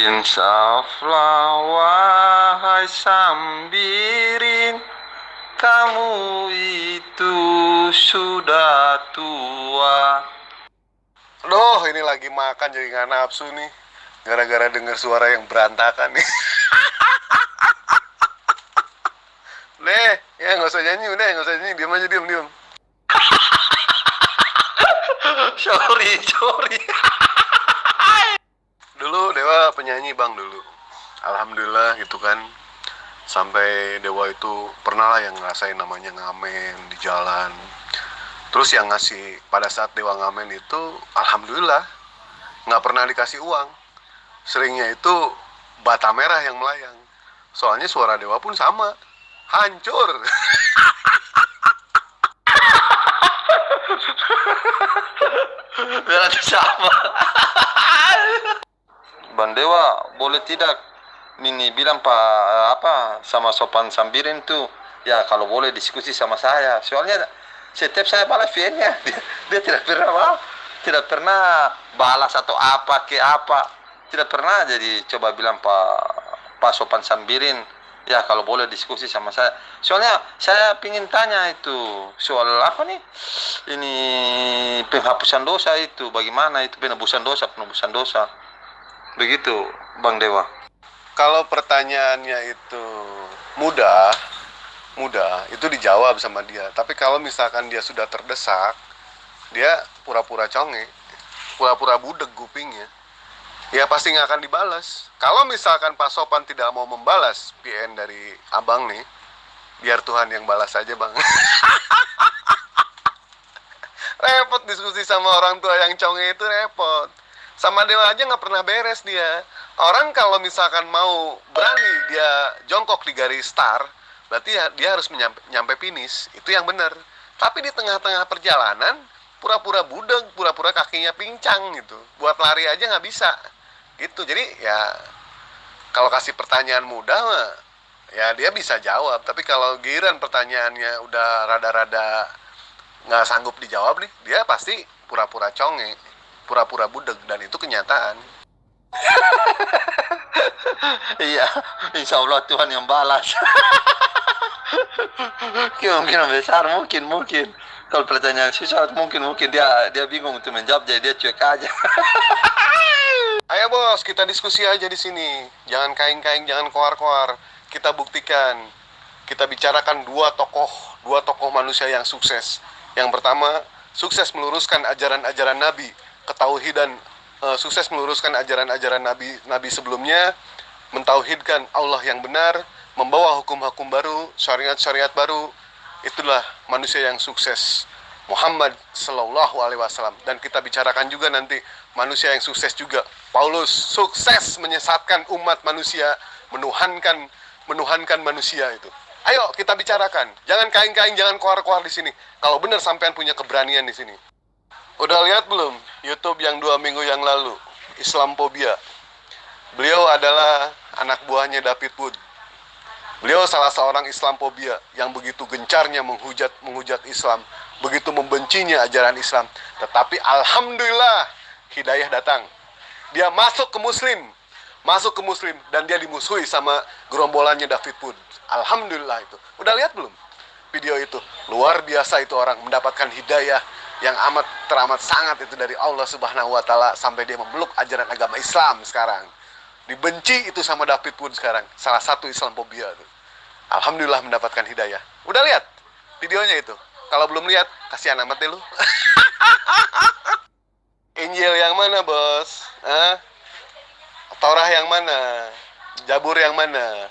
Insaflah wahai Sambirin, kamu itu sudah tua. Aduh, ini lagi makan jadi nggak nafsu nih. Gara-gara dengar suara yang berantakan nih. Deh, ya nggak usah nyanyi, udah nggak usah nyanyi, diam aja, diam. Sorry. Dulu Dewa penyanyi bang dulu. Alhamdulillah gitu kan. Sampai Dewa itu pernah lah yang ngerasain namanya ngamen di jalan. Terus yang ngasih pada saat Dewa ngamen itu, alhamdulillah nggak pernah dikasih uang. Seringnya itu bata merah yang melayang. Soalnya suara Dewa pun sama, hancur. Berarti sama. Bang Dewa, boleh tidak Mini bilang sama Sopan Sambirin tuh, ya kalau boleh diskusi sama saya. Soalnya setiap saya balas VN-nya, dia tidak pernah balas atau apa. Tidak pernah. Jadi coba bilang Pak Sopan Sambirin, ya kalau boleh diskusi sama saya. Soalnya saya pingin tanya itu soal apa nih? Ini penghapusan dosa itu, bagaimana itu penebusan dosa. Begitu, Bang Dewa. Kalau pertanyaannya itu mudah, itu dijawab sama dia. Tapi kalau misalkan dia sudah terdesak, dia pura-pura conge, pura-pura budeg kupingnya, ya pasti nggak akan dibalas. Kalau misalkan Pak Sopan tidak mau membalas PN dari abang nih, biar Tuhan yang balas aja bang. Repot diskusi sama orang tua yang conge itu repot. Sama Dewa aja nggak pernah beres dia. Orang kalau misalkan mau berani dia jongkok di garis start, berarti dia harus nyampe finish. Itu yang benar. Tapi di tengah-tengah perjalanan, pura-pura budeg, pura-pura kakinya pincang gitu. Buat lari aja nggak bisa. Gitu. Jadi ya kalau kasih pertanyaan mudah mah, ya dia bisa jawab. Tapi kalau giliran pertanyaannya udah rada-rada nggak sanggup dijawab nih, dia pasti pura-pura conge, pura-pura budeg, dan itu kenyataan. Iya, insya Allah Tuhan yang balas. Kemungkinan besar mungkin. Kalau pertanyaan susah mungkin dia bingung untuk menjawab, jadi dia cuek aja. Ayo bos, kita diskusi aja di sini. Jangan kaing-kaing, jangan koar-koar. Kita buktikan. Kita bicarakan dua tokoh manusia yang sukses. Yang pertama, sukses meluruskan ajaran-ajaran Nabi, ketauhidan, sukses meluruskan ajaran-ajaran Nabi sebelumnya, mentauhidkan Allah yang benar, membawa hukum-hukum baru, syariat-syariat baru. Itulah manusia yang sukses, Muhammad Sallallahu Alaihi Wasallam. Dan kita bicarakan juga nanti manusia yang sukses juga, Paulus, sukses menyesatkan umat manusia, menuhankan manusia itu. Ayo kita bicarakan. Jangan kaing-kaing, jangan koar-koar di sini. Kalau benar sampean punya keberanian di sini. Udah lihat belum YouTube yang 2 minggu yang lalu, Islamophobia? Beliau adalah anak buahnya David Wood. Beliau salah seorang Islamophobia yang begitu gencarnya menghujat Islam, begitu membencinya ajaran Islam. Tetapi alhamdulillah hidayah datang. Dia masuk ke Muslim dan dia dimusuhi sama gerombolannya David Wood. Alhamdulillah itu. Udah lihat belum video itu? Luar biasa itu orang mendapatkan hidayah yang teramat sangat itu dari Allah Subhanahu wa taala sampai dia memeluk ajaran agama Islam sekarang. Dibenci itu sama David Wood sekarang. Salah satu Islamophobia itu. Alhamdulillah mendapatkan hidayah. Udah lihat videonya itu? Kalau belum lihat, kasihan amat deh lu. Injil yang mana, bos? Torah yang mana? Jabur yang mana?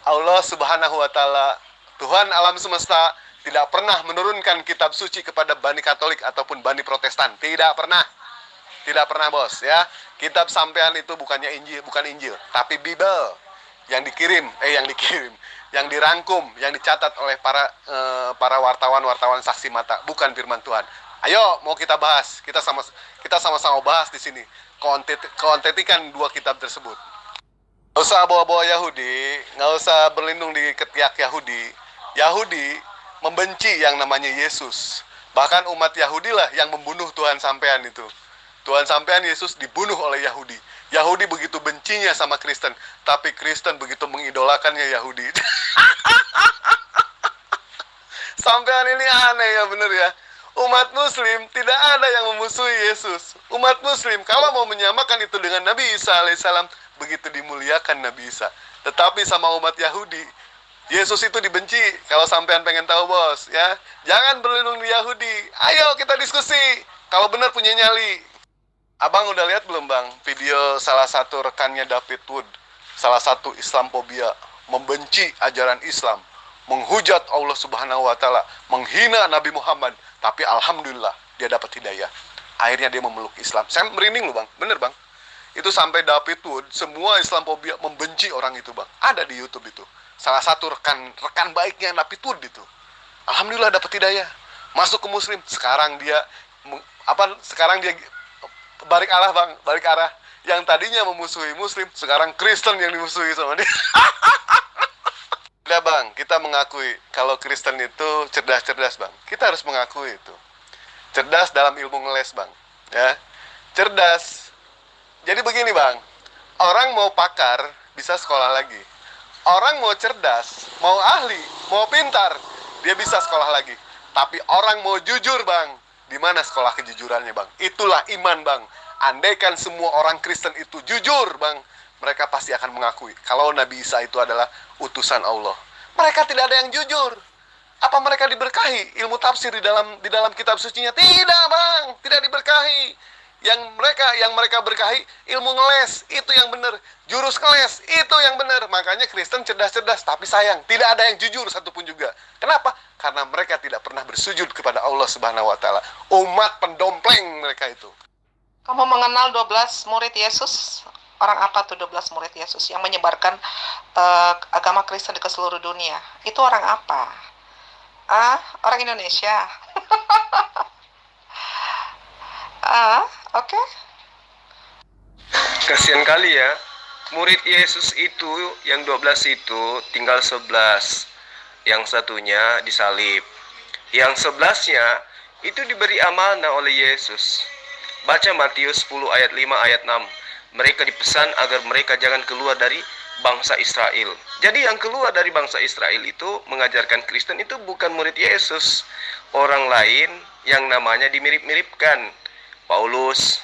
Allah Subhanahu wa taala, Tuhan alam semesta, tidak pernah menurunkan kitab suci kepada Bani Katolik ataupun Bani Protestan. Tidak pernah bos ya. Kitab sampean itu bukan Injil, tapi Bible yang dirangkum, yang dicatat oleh para wartawan saksi mata, bukan firman Tuhan. Ayo mau kita bahas, kita sama-sama bahas di sini. Kontetikan dua kitab tersebut. Nggak usah bawa-bawa Yahudi, nggak usah berlindung di ketiak Yahudi. Yahudi membenci yang namanya Yesus. Bahkan umat Yahudi lah yang membunuh Tuhan sampean itu. Tuhan sampean Yesus dibunuh oleh Yahudi. Yahudi begitu bencinya sama Kristen, tapi Kristen begitu mengidolakannya Yahudi. Sampean ini aneh ya, bener ya. Umat Muslim tidak ada yang memusuhi Yesus. Umat Muslim kalau mau menyamakan itu dengan Nabi Isa alaihissalam, begitu dimuliakan Nabi Isa. Tetapi sama umat Yahudi, Yesus itu dibenci. Kalau sampean pengen tahu bos, ya, jangan berlindung di Yahudi. Ayo kita diskusi. Kalau benar punya nyali. Abang udah lihat belum bang video salah satu rekannya David Wood, salah satu Islamophobia, membenci ajaran Islam, menghujat Allah Subhanahu wa taala, menghina Nabi Muhammad, tapi alhamdulillah dia dapat hidayah. Akhirnya dia memeluk Islam. Saya merinding loh bang, bener bang. Itu sampai David Wood, semua Islamophobia membenci orang itu bang. Ada di YouTube itu. Salah satu rekan baiknya David Wood itu. Alhamdulillah dapat hidayah, masuk ke Muslim. Sekarang dia balik arah bang, balik arah. Yang tadinya memusuhi Muslim, sekarang Kristen yang dimusuhi sama dia. Udah bang, kita mengakui kalau Kristen itu cerdas-cerdas bang. Kita harus mengakui itu. Cerdas dalam ilmu ngeles bang, ya. Cerdas. Jadi begini bang, orang mau pakar bisa sekolah lagi. Orang mau cerdas, mau ahli, mau pintar, dia bisa sekolah lagi. Tapi orang mau jujur bang, di mana sekolah kejujurannya bang? Itulah iman bang. Andaikan semua orang Kristen itu jujur bang, mereka pasti akan mengakui kalau Nabi Isa itu adalah utusan Allah. Mereka tidak ada yang jujur. Apa mereka diberkahi ilmu tafsir di dalam kitab sucinya? Tidak bang, tidak diberkahi. Yang mereka berkahi ilmu ngeles, itu yang benar. Jurus ngeles, itu yang benar. Makanya Kristen cerdas-cerdas, tapi sayang tidak ada yang jujur satupun juga. Kenapa? Karena mereka tidak pernah bersujud kepada Allah Subhanahu wa taala. Umat pendompleng mereka itu. Kamu mengenal 12 murid Yesus? Orang apa tuh 12 murid Yesus yang menyebarkan agama Kristen ke seluruh dunia? Itu orang apa? Orang Indonesia. Oke. Kasihan kali ya, murid Yesus itu yang 12 itu tinggal 11. Yang satunya disalib. Yang 11-nya itu diberi amanah oleh Yesus. Baca Matius 10 ayat 5 ayat 6. Mereka dipesan agar mereka jangan keluar dari bangsa Israel. Jadi yang keluar dari bangsa Israel itu mengajarkan Kristen itu bukan murid Yesus. Orang lain yang namanya dimirip-miripkan. Paulus,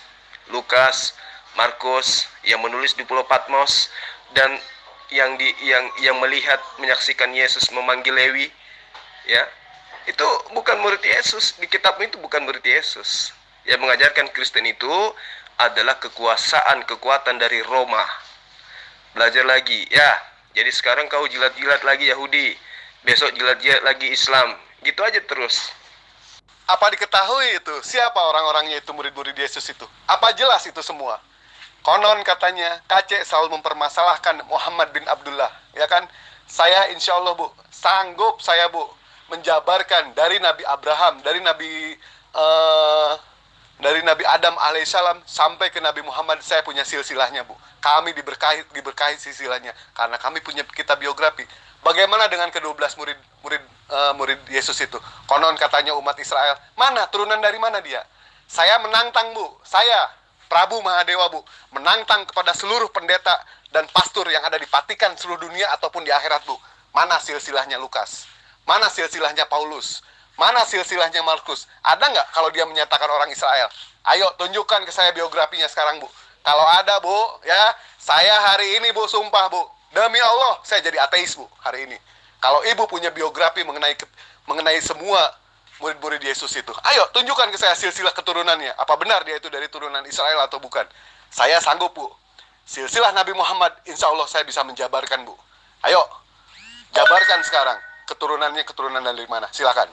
Lukas, Markus yang menulis di Pulau Patmos, dan yang melihat menyaksikan Yesus memanggil Lewi, ya. Itu bukan murid Yesus. Di kitab itu bukan murid Yesus. Yang mengajarkan Kristen itu adalah kekuatan dari Roma. Belajar lagi, ya. Jadi sekarang kau jilat-jilat lagi Yahudi, besok jilat-jilat lagi Islam. Gitu aja terus. Apa diketahui itu? Siapa orang-orangnya itu murid-murid Yesus itu? Apa jelas itu semua? Konon katanya, KC selalu mempermasalahkan Muhammad bin Abdullah. Ya kan? Saya insya Allah bu, sanggup saya bu, menjabarkan dari Nabi Abraham, dari Nabi Adam alaihissalam sampai ke Nabi Muhammad. Saya punya silsilahnya bu. Kami diberkahi silsilahnya karena kami punya kitab biografi. Bagaimana dengan ke-12 murid Yesus itu? Konon katanya umat Israel. Mana? Turunan dari mana dia? Saya menantang bu. Saya Prabu Mahadewa bu, menantang kepada seluruh pendeta dan pastor yang ada di Vatikan seluruh dunia ataupun di akhirat bu. Mana silsilahnya Lukas? Mana silsilahnya Paulus? Mana silsilahnya Markus? Ada nggak kalau dia menyatakan orang Israel? Ayo tunjukkan ke saya biografinya sekarang bu. Kalau ada bu, ya saya hari ini bu sumpah bu, demi Allah saya jadi ateis bu hari ini. Kalau ibu punya biografi mengenai semua murid-murid Yesus itu, ayo tunjukkan ke saya silsilah keturunannya. Apa benar dia itu dari turunan Israel atau bukan? Saya sanggup bu. Silsilah Nabi Muhammad, insya Allah saya bisa menjabarkan bu. Ayo, jabarkan sekarang keturunan dari mana? Silakan.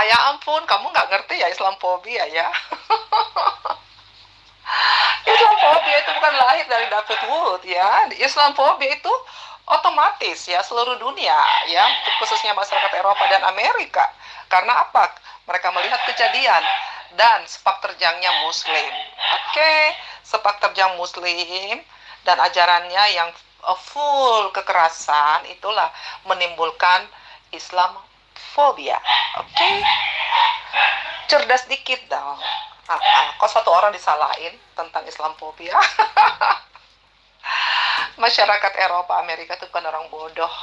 Ya ampun, kamu nggak ngerti ya Islamophobia ya. Islamophobia itu bukan lahir dari David Wood ya. Islamophobia itu otomatis ya seluruh dunia ya, khususnya masyarakat Eropa dan Amerika. Karena apa? Mereka melihat kejadian dan sepak terjangnya Muslim. Oke, sepak terjang Muslim dan ajarannya yang full kekerasan itulah menimbulkan Islamofobia. Oke, cerdas dikit dong. Kok satu orang disalahin tentang Islamofobia? Masyarakat Eropa Amerika itu bukan orang bodoh.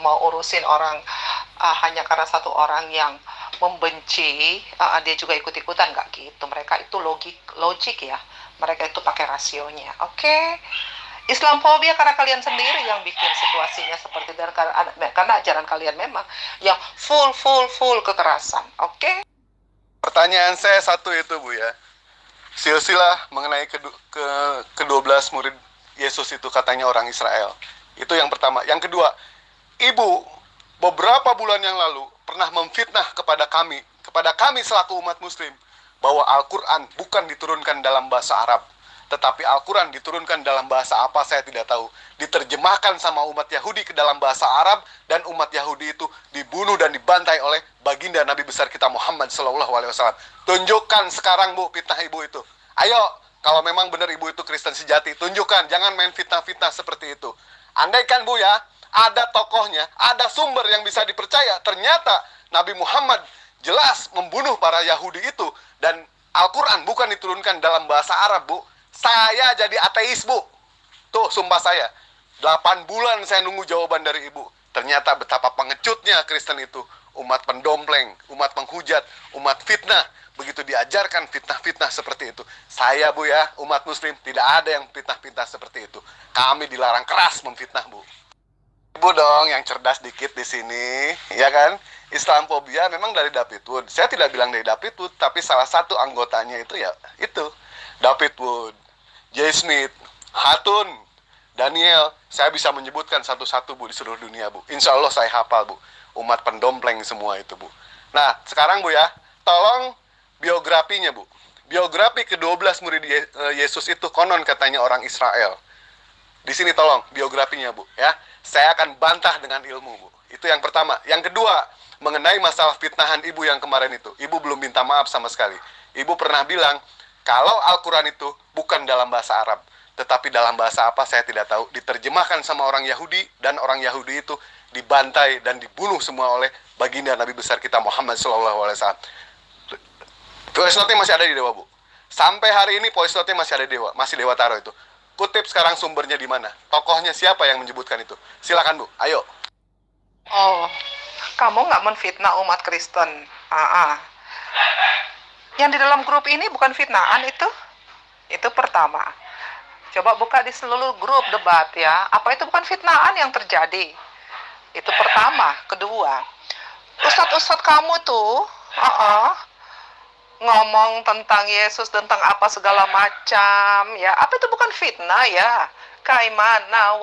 Mau urusin orang hanya karena satu orang yang membenci, dia juga ikut-ikutan, nggak gitu. Mereka itu logik ya, mereka itu pakai rasionya. Oke. Islamofobia karena kalian sendiri yang bikin situasinya seperti itu, karena ajaran kalian memang yang full kekerasan. Oke. Pertanyaan saya satu itu Bu ya, silsilah mengenai ke-12 murid Yesus itu katanya orang Israel. Itu yang pertama. Yang kedua, Ibu beberapa bulan yang lalu pernah memfitnah kepada kami selaku umat muslim, bahwa Al-Quran bukan diturunkan dalam bahasa Arab, tetapi Al-Quran diturunkan dalam bahasa apa saya tidak tahu, diterjemahkan sama umat Yahudi ke dalam bahasa Arab, dan umat Yahudi itu dibunuh dan dibantai oleh baginda Nabi besar kita Muhammad SAW. Tunjukkan sekarang Bu, fitnah Ibu itu. Ayo, kalau memang benar Ibu itu Kristen sejati, tunjukkan, jangan main fitnah-fitnah seperti itu. Andaikan Bu ya, ada tokohnya, ada sumber yang bisa dipercaya, ternyata Nabi Muhammad jelas membunuh para Yahudi itu, dan Al-Quran bukan diturunkan dalam bahasa Arab Bu, saya jadi ateis Bu. Tuh sumpah saya, 8 bulan saya nunggu jawaban dari Ibu. Ternyata betapa pengecutnya Kristen itu, umat pendompleng, umat penghujat, umat fitnah. Begitu diajarkan fitnah-fitnah seperti itu. Saya Bu ya, umat muslim, tidak ada yang fitnah-fitnah seperti itu. Kami dilarang keras memfitnah Bu. Ibu dong yang cerdas dikit di sini, ya kan? Islamofobia memang dari David Wood. Saya tidak bilang dari David Wood, tapi salah satu anggotanya itu ya itu David Wood, J. Smith, Hatun, Daniel. Saya bisa menyebutkan satu-satu Bu di seluruh dunia Bu. Insya Allah saya hafal Bu. Umat pendompleng semua itu Bu. Nah sekarang Bu ya, tolong biografinya Bu. Biografi ke-12 murid Yesus itu konon katanya orang Israel. Di sini tolong biografinya Bu ya. Saya akan bantah dengan ilmu Bu. Itu yang pertama. Yang kedua, mengenai masalah fitnahan Ibu yang kemarin itu. Ibu belum minta maaf sama sekali. Ibu pernah bilang kalau Al-Quran itu bukan dalam bahasa Arab, tetapi dalam bahasa apa saya tidak tahu. Diterjemahkan sama orang Yahudi, dan orang Yahudi itu dibantai dan dibunuh semua oleh baginda Nabi besar kita Muhammad SAW. Voice note masih ada di Dewa Bu. Sampai hari ini voice note masih ada di Dewa, masih Dewa taruh itu. Kutip sekarang sumbernya di mana? Tokohnya siapa yang menyebutkan itu? Silakan Bu, ayo. Oh, kamu nggak menfitnah umat Kristen. Yang di dalam grup ini bukan fitnahan itu. Itu pertama. Coba buka di seluruh grup debat ya. Apa itu bukan fitnahan yang terjadi? Itu pertama. Kedua, ustadz-ustadz kamu tuh ngomong tentang Yesus, tentang apa segala macam ya. Apa itu bukan fitnah ya? Kaimana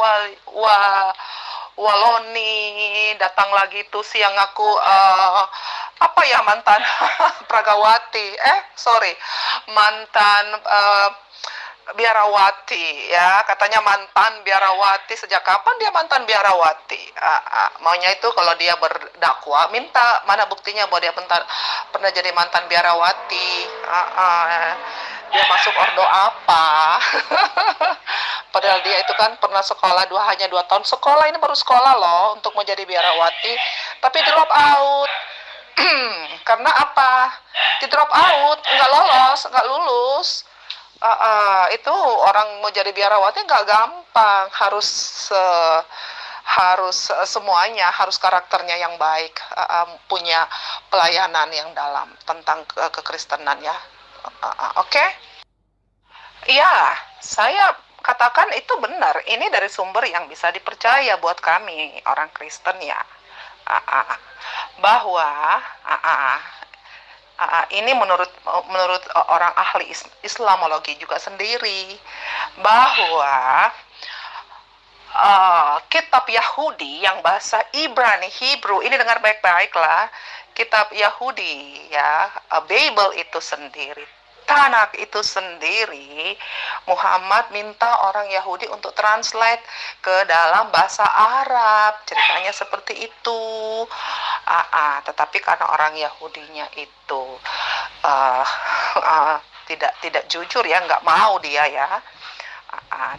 Waloni datang lagi tuh siang aku apa ya, mantan Pragawati, mantan biarawati ya, katanya mantan biarawati. Sejak kapan dia mantan biarawati? Maunya itu kalau dia berdakwa minta mana buktinya bahwa dia pernah jadi mantan biarawati. Dia masuk ordo apa? Padahal dia itu kan pernah sekolah hanya 2 tahun sekolah, ini baru sekolah loh untuk menjadi biarawati, tapi drop out. Karena apa? Di drop out, nggak lulus. Itu orang mau jadi biarawati nggak gampang, harus semuanya, harus karakternya yang baik, punya pelayanan yang dalam tentang kekristenan ya. Oke? Iya, saya katakan itu benar. Ini dari sumber yang bisa dipercaya buat kami orang Kristen ya. Bahwa ini menurut orang ahli Islamologi juga sendiri, bahwa kitab Yahudi yang bahasa Ibrani, Hebrew, ini dengar baik-baiklah, kitab Yahudi ya, Bible itu sendiri, Tanak itu sendiri, Muhammad minta orang Yahudi untuk translate ke dalam bahasa Arab. Ceritanya seperti itu. Tetapi karena orang Yahudinya itu tidak jujur ya, nggak mau dia ya,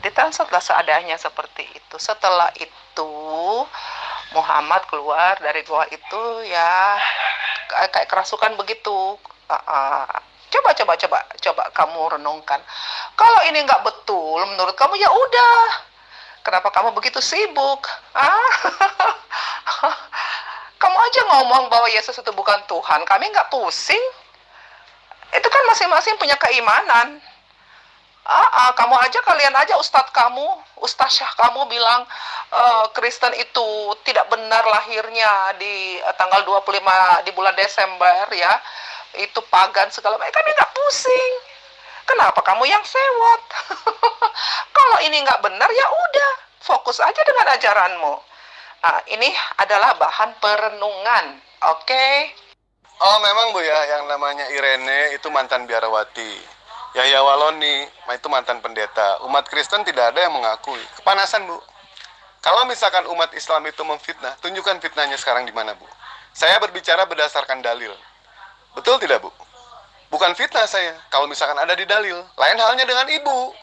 ditranslate seadanya seperti itu. Setelah itu Muhammad keluar dari gua itu ya kayak kerasukan begitu. Coba kamu renungkan. Kalau ini nggak betul menurut kamu, ya udah. Kenapa kamu begitu sibuk? Ah? Kamu aja ngomong bahwa Yesus itu bukan Tuhan, kami nggak pusing. Itu kan masing-masing punya keimanan. Kalian aja Ustadz Syah kamu bilang Kristen itu tidak benar lahirnya di tanggal 25 di bulan Desember ya. Itu pagan segala macam. Kami nggak pusing. Kenapa kamu yang sewot? Kalau ini nggak benar ya udah, fokus aja dengan ajaranmu. Nah, ini adalah bahan perenungan, oke? Oh, memang Bu ya, yang namanya Irene itu mantan biarawati. Yahya Waloni itu mantan pendeta. Umat Kristen tidak ada yang mengakui. Kepanasan, Bu. Kalau misalkan umat Islam itu memfitnah, tunjukkan fitnahnya sekarang di mana, Bu? Saya berbicara berdasarkan dalil. Betul tidak, Bu? Bukan fitnah saya, kalau misalkan ada di dalil. Lain halnya dengan ibu.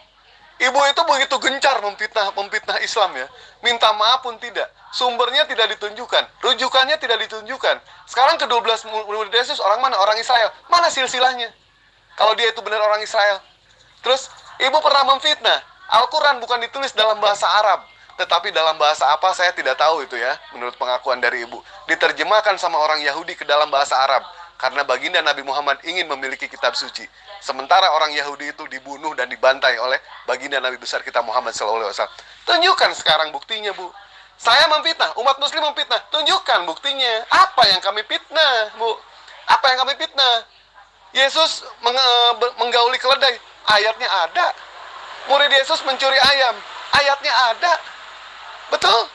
Ibu itu begitu gencar memfitnah Islam ya. Minta maaf pun tidak. Sumbernya tidak ditunjukkan. Rujukannya tidak ditunjukkan. Sekarang ke-12 murid Yesus orang mana? Orang Israel. Mana silsilahnya? Kalau dia itu benar orang Israel. Terus, ibu pernah memfitnah. Al-Quran bukan ditulis dalam bahasa Arab. Tetapi dalam bahasa apa saya tidak tahu itu ya. Menurut pengakuan dari ibu. Diterjemahkan sama orang Yahudi ke dalam bahasa Arab. Karena baginda Nabi Muhammad ingin memiliki kitab suci. Sementara orang Yahudi itu dibunuh dan dibantai oleh baginda Nabi besar kita Muhammad SAW. Tunjukkan sekarang buktinya, Bu. Saya memfitnah, umat muslim memfitnah. Tunjukkan buktinya. Apa yang kami fitnah, Bu? Apa yang kami fitnah? Yesus menggauli keledai. Ayatnya ada. Murid Yesus mencuri ayam. Ayatnya ada. Betul?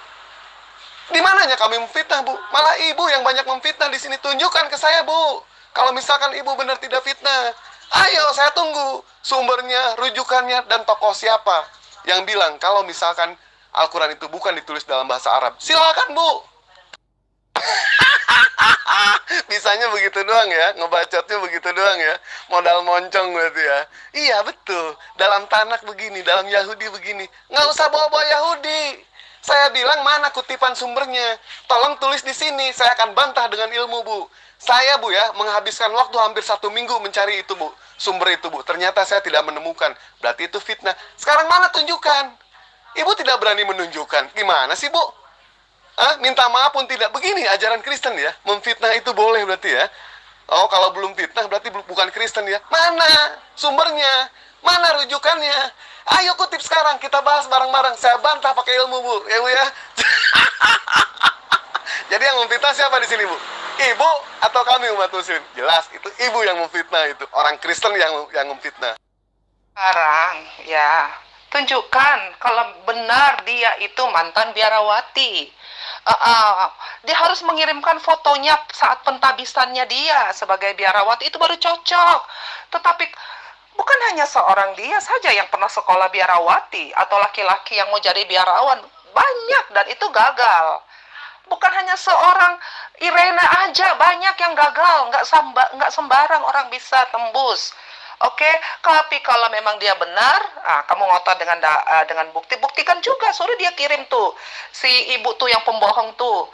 Di mananya kami memfitnah, Bu? Malah ibu yang banyak memfitnah di sini. Tunjukkan ke saya, Bu. Kalau misalkan ibu benar tidak fitnah. Ayo, saya tunggu sumbernya, rujukannya, dan tokoh siapa yang bilang kalau misalkan Al-Quran itu bukan ditulis dalam bahasa Arab. Silakan, Bu. Bisanya begitu doang ya, ngebacotnya begitu doang ya. Modal moncong berarti ya. Iya, betul. Dalam Tanakh begini, dalam Yahudi begini. Nggak usah bawa-bawa Yahudi. Saya bilang mana kutipan sumbernya. Tolong tulis di sini, saya akan bantah dengan ilmu, Bu. Saya, Bu ya, menghabiskan waktu hampir 1 minggu mencari itu, Bu. Sumber itu, Bu. Ternyata saya tidak menemukan. Berarti itu fitnah. Sekarang mana tunjukkan? Ibu tidak berani menunjukkan. Gimana sih, Bu? Minta maaf pun tidak. Begini ajaran Kristen ya. Memfitnah itu boleh berarti ya. Oh, kalau belum fitnah berarti bukan Kristen ya. Mana sumbernya? Mana rujukannya? Ayo kutip sekarang, kita bahas bareng-bareng. Saya bantah pakai ilmu, Bu. Ya, Bu ya. Jadi yang memfitnah siapa di sini, Bu? Ibu atau kami umat muslim? Jelas, itu ibu yang memfitnah itu. Orang Kristen yang memfitnah. Sekarang, ya, tunjukkan kalau benar dia itu mantan biarawati. Dia harus mengirimkan fotonya saat pentabisannya dia sebagai biarawati, itu baru cocok. Tetapi bukan hanya seorang dia saja yang pernah sekolah biarawati atau laki-laki yang mau jadi biarawan, banyak dan itu gagal. Bukan hanya seorang Irene aja, banyak yang gagal, nggak sembarang orang bisa tembus. Oke, tapi kalau memang dia benar, kamu ngotot dengan bukti, buktikan juga, suruh dia kirim tuh si ibu tuh yang pembohong tuh,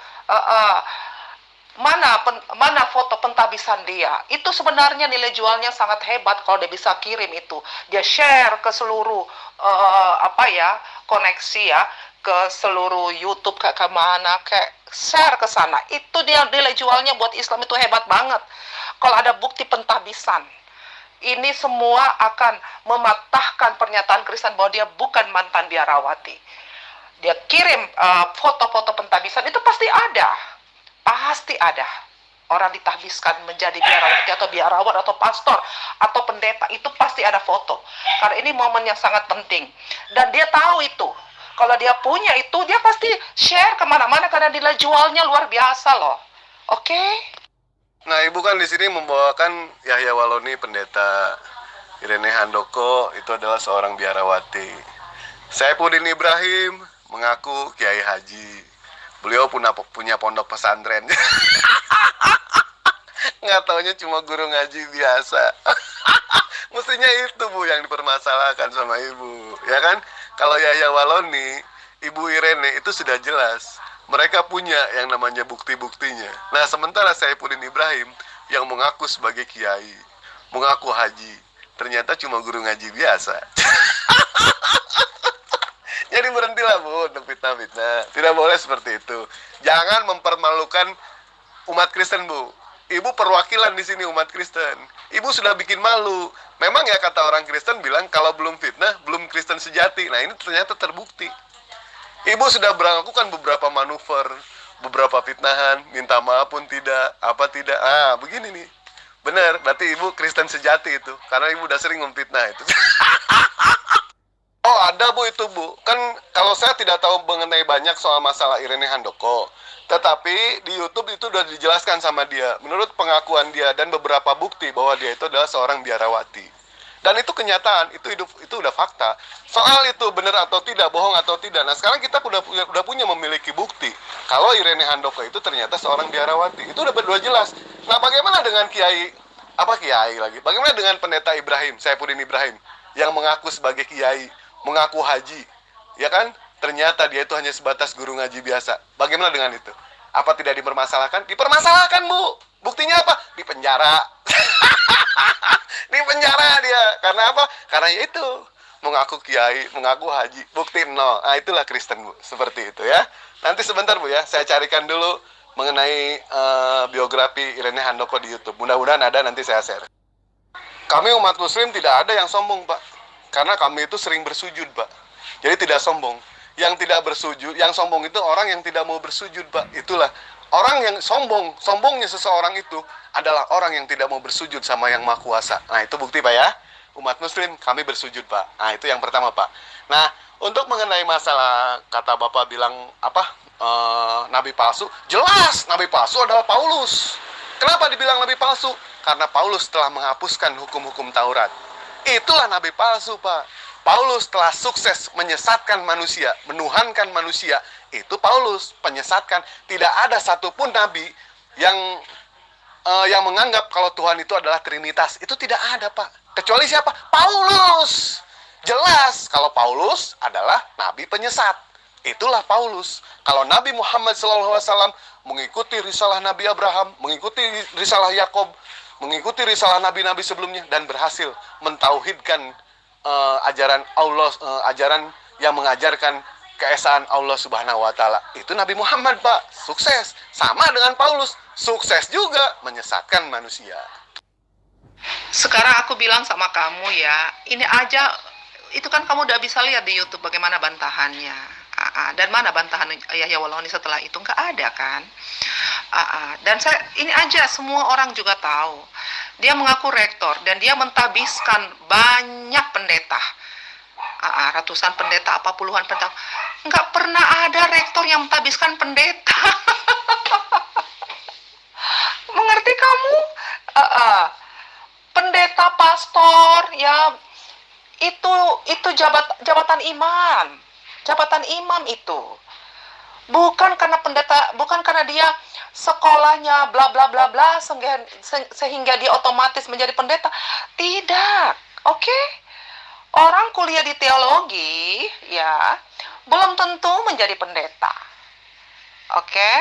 mana foto pentabisan dia. Itu sebenarnya nilai jualnya sangat hebat kalau dia bisa kirim itu, dia share ke seluruh koneksi ya, ke seluruh YouTube kayak kemana, kayak share ke sana. Itu dia nilai jualnya buat Islam itu hebat banget. Kalau ada bukti pentabisan. Ini semua akan mematahkan pernyataan Kristen bahwa dia bukan mantan biarawati. Dia kirim foto-foto pentabisan, itu pasti ada. Pasti ada. Orang ditahbiskan menjadi biarawati atau biarawan atau pastor atau pendeta, itu pasti ada foto. Karena ini momen yang sangat penting. Dan dia tahu itu. Kalau dia punya itu, dia pasti share kemana-mana karena nilai jualnya luar biasa loh. Oke? Nah, ibu kan di sini membawakan Yahya Waloni pendeta, Irene Handoko itu adalah seorang biarawati. Saifuddin Ibrahim mengaku kiai haji. Beliau punya pondok pesantren. Nggak taunya cuma guru ngaji biasa. Mestinya itu, Bu, yang dipermasalahkan sama ibu, ya kan? Kalau Yahya Waloni, ibu Irene itu sudah jelas. Mereka punya yang namanya bukti-buktinya. Nah, sementara Saifuddin Ibrahim yang mengaku sebagai kiai. mengaku haji, ternyata cuma guru ngaji biasa. Jadi berhentilah Bu untuk fitnah-fitnah. Tidak boleh seperti itu. Jangan mempermalukan umat Kristen Bu. Ibu perwakilan di sini umat Kristen. Ibu sudah bikin malu. Memang ya kata orang Kristen bilang kalau belum fitnah belum Kristen sejati. Nah ini ternyata terbukti. Ibu sudah melakukan beberapa manuver, beberapa fitnahan, minta maaf pun tidak, apa tidak. Ah begini nih. Benar, berarti ibu Kristen sejati itu. Karena ibu udah sering memfitnah itu. Oh ada Bu itu Bu. Kan kalau saya tidak tahu mengenai banyak soal masalah Irene Handoko. Tetapi di YouTube itu sudah dijelaskan sama dia. Menurut pengakuan dia dan beberapa bukti bahwa dia itu adalah seorang biarawati. Dan itu kenyataan, itu udah fakta. Soal itu benar atau tidak, bohong atau tidak. Nah sekarang kita udah punya memiliki bukti. Kalau Irene Handoko itu ternyata seorang biarawati. Itu udah jelas. Nah bagaimana dengan Kiai, lagi? Bagaimana dengan pendeta Ibrahim, Saifuddin Ibrahim, yang mengaku sebagai Kiai, mengaku haji, ya kan? Ternyata dia itu hanya sebatas guru ngaji biasa. Bagaimana dengan itu? Apa tidak dipermasalahkan? Dipermasalahkan Bu. Buktinya apa? Di penjara. Di penjara dia. Karena apa? Karena itu mengaku kiai, mengaku haji. Bukti nol. Nah itulah Kristen Bu. Seperti itu ya. Nanti sebentar Bu ya. Saya carikan dulu mengenai biografi Irene Handoko di YouTube. Mudah-mudahan ada, nanti saya share. Kami umat Muslim tidak ada yang sombong Pak. Karena kami itu sering bersujud Pak. Jadi tidak sombong. Yang tidak bersujud, yang sombong itu orang yang tidak mau bersujud Pak. Itulah orang yang sombongnya seseorang itu adalah orang yang tidak mau bersujud sama yang Maha Kuasa. Nah itu bukti Pak ya. Umat Muslim kami bersujud Pak. Nah itu yang pertama Pak. Nah untuk mengenai masalah kata Bapak bilang apa nabi palsu, jelas nabi palsu adalah Paulus. Kenapa dibilang nabi palsu? Karena Paulus telah menghapuskan hukum-hukum Taurat. Itulah nabi palsu Pak. Paulus telah sukses menyesatkan manusia, menuhankan manusia. Itu Paulus penyesatkan. Tidak ada satupun nabi yang menganggap kalau Tuhan itu adalah Trinitas. Itu tidak ada Pak. Kecuali siapa? Paulus. Jelas kalau Paulus adalah nabi penyesat. Itulah Paulus. Kalau Nabi Muhammad SAW mengikuti risalah Nabi Abraham, mengikuti risalah Yakob, mengikuti risalah nabi-nabi sebelumnya dan berhasil mentauhidkan ajaran Allah, ajaran yang mengajarkan keesaan Allah Subhanahu wa taala. Itu Nabi Muhammad, Pak. Sukses. Sama dengan Paulus, sukses juga menyesatkan manusia. Sekarang aku bilang sama kamu ya, ini aja itu kan kamu udah bisa lihat di YouTube bagaimana bantahannya. Dan mana bantahan Yahya Wallahuani setelah itu? Nggak ada kan? Dan ini aja semua orang juga tahu. Dia mengaku rektor dan dia mentabiskan banyak pendeta. Ratusan pendeta, apa puluhan pendeta. Nggak pernah ada rektor yang mentabiskan pendeta. Mengerti kamu? Pendeta, pastor, ya itu jabatan iman. Jabatan imam itu. Bukan karena dia sekolahnya bla bla bla bla sehingga dia otomatis menjadi pendeta. Tidak. Oke? Orang kuliah di teologi ya belum tentu menjadi pendeta. Oke?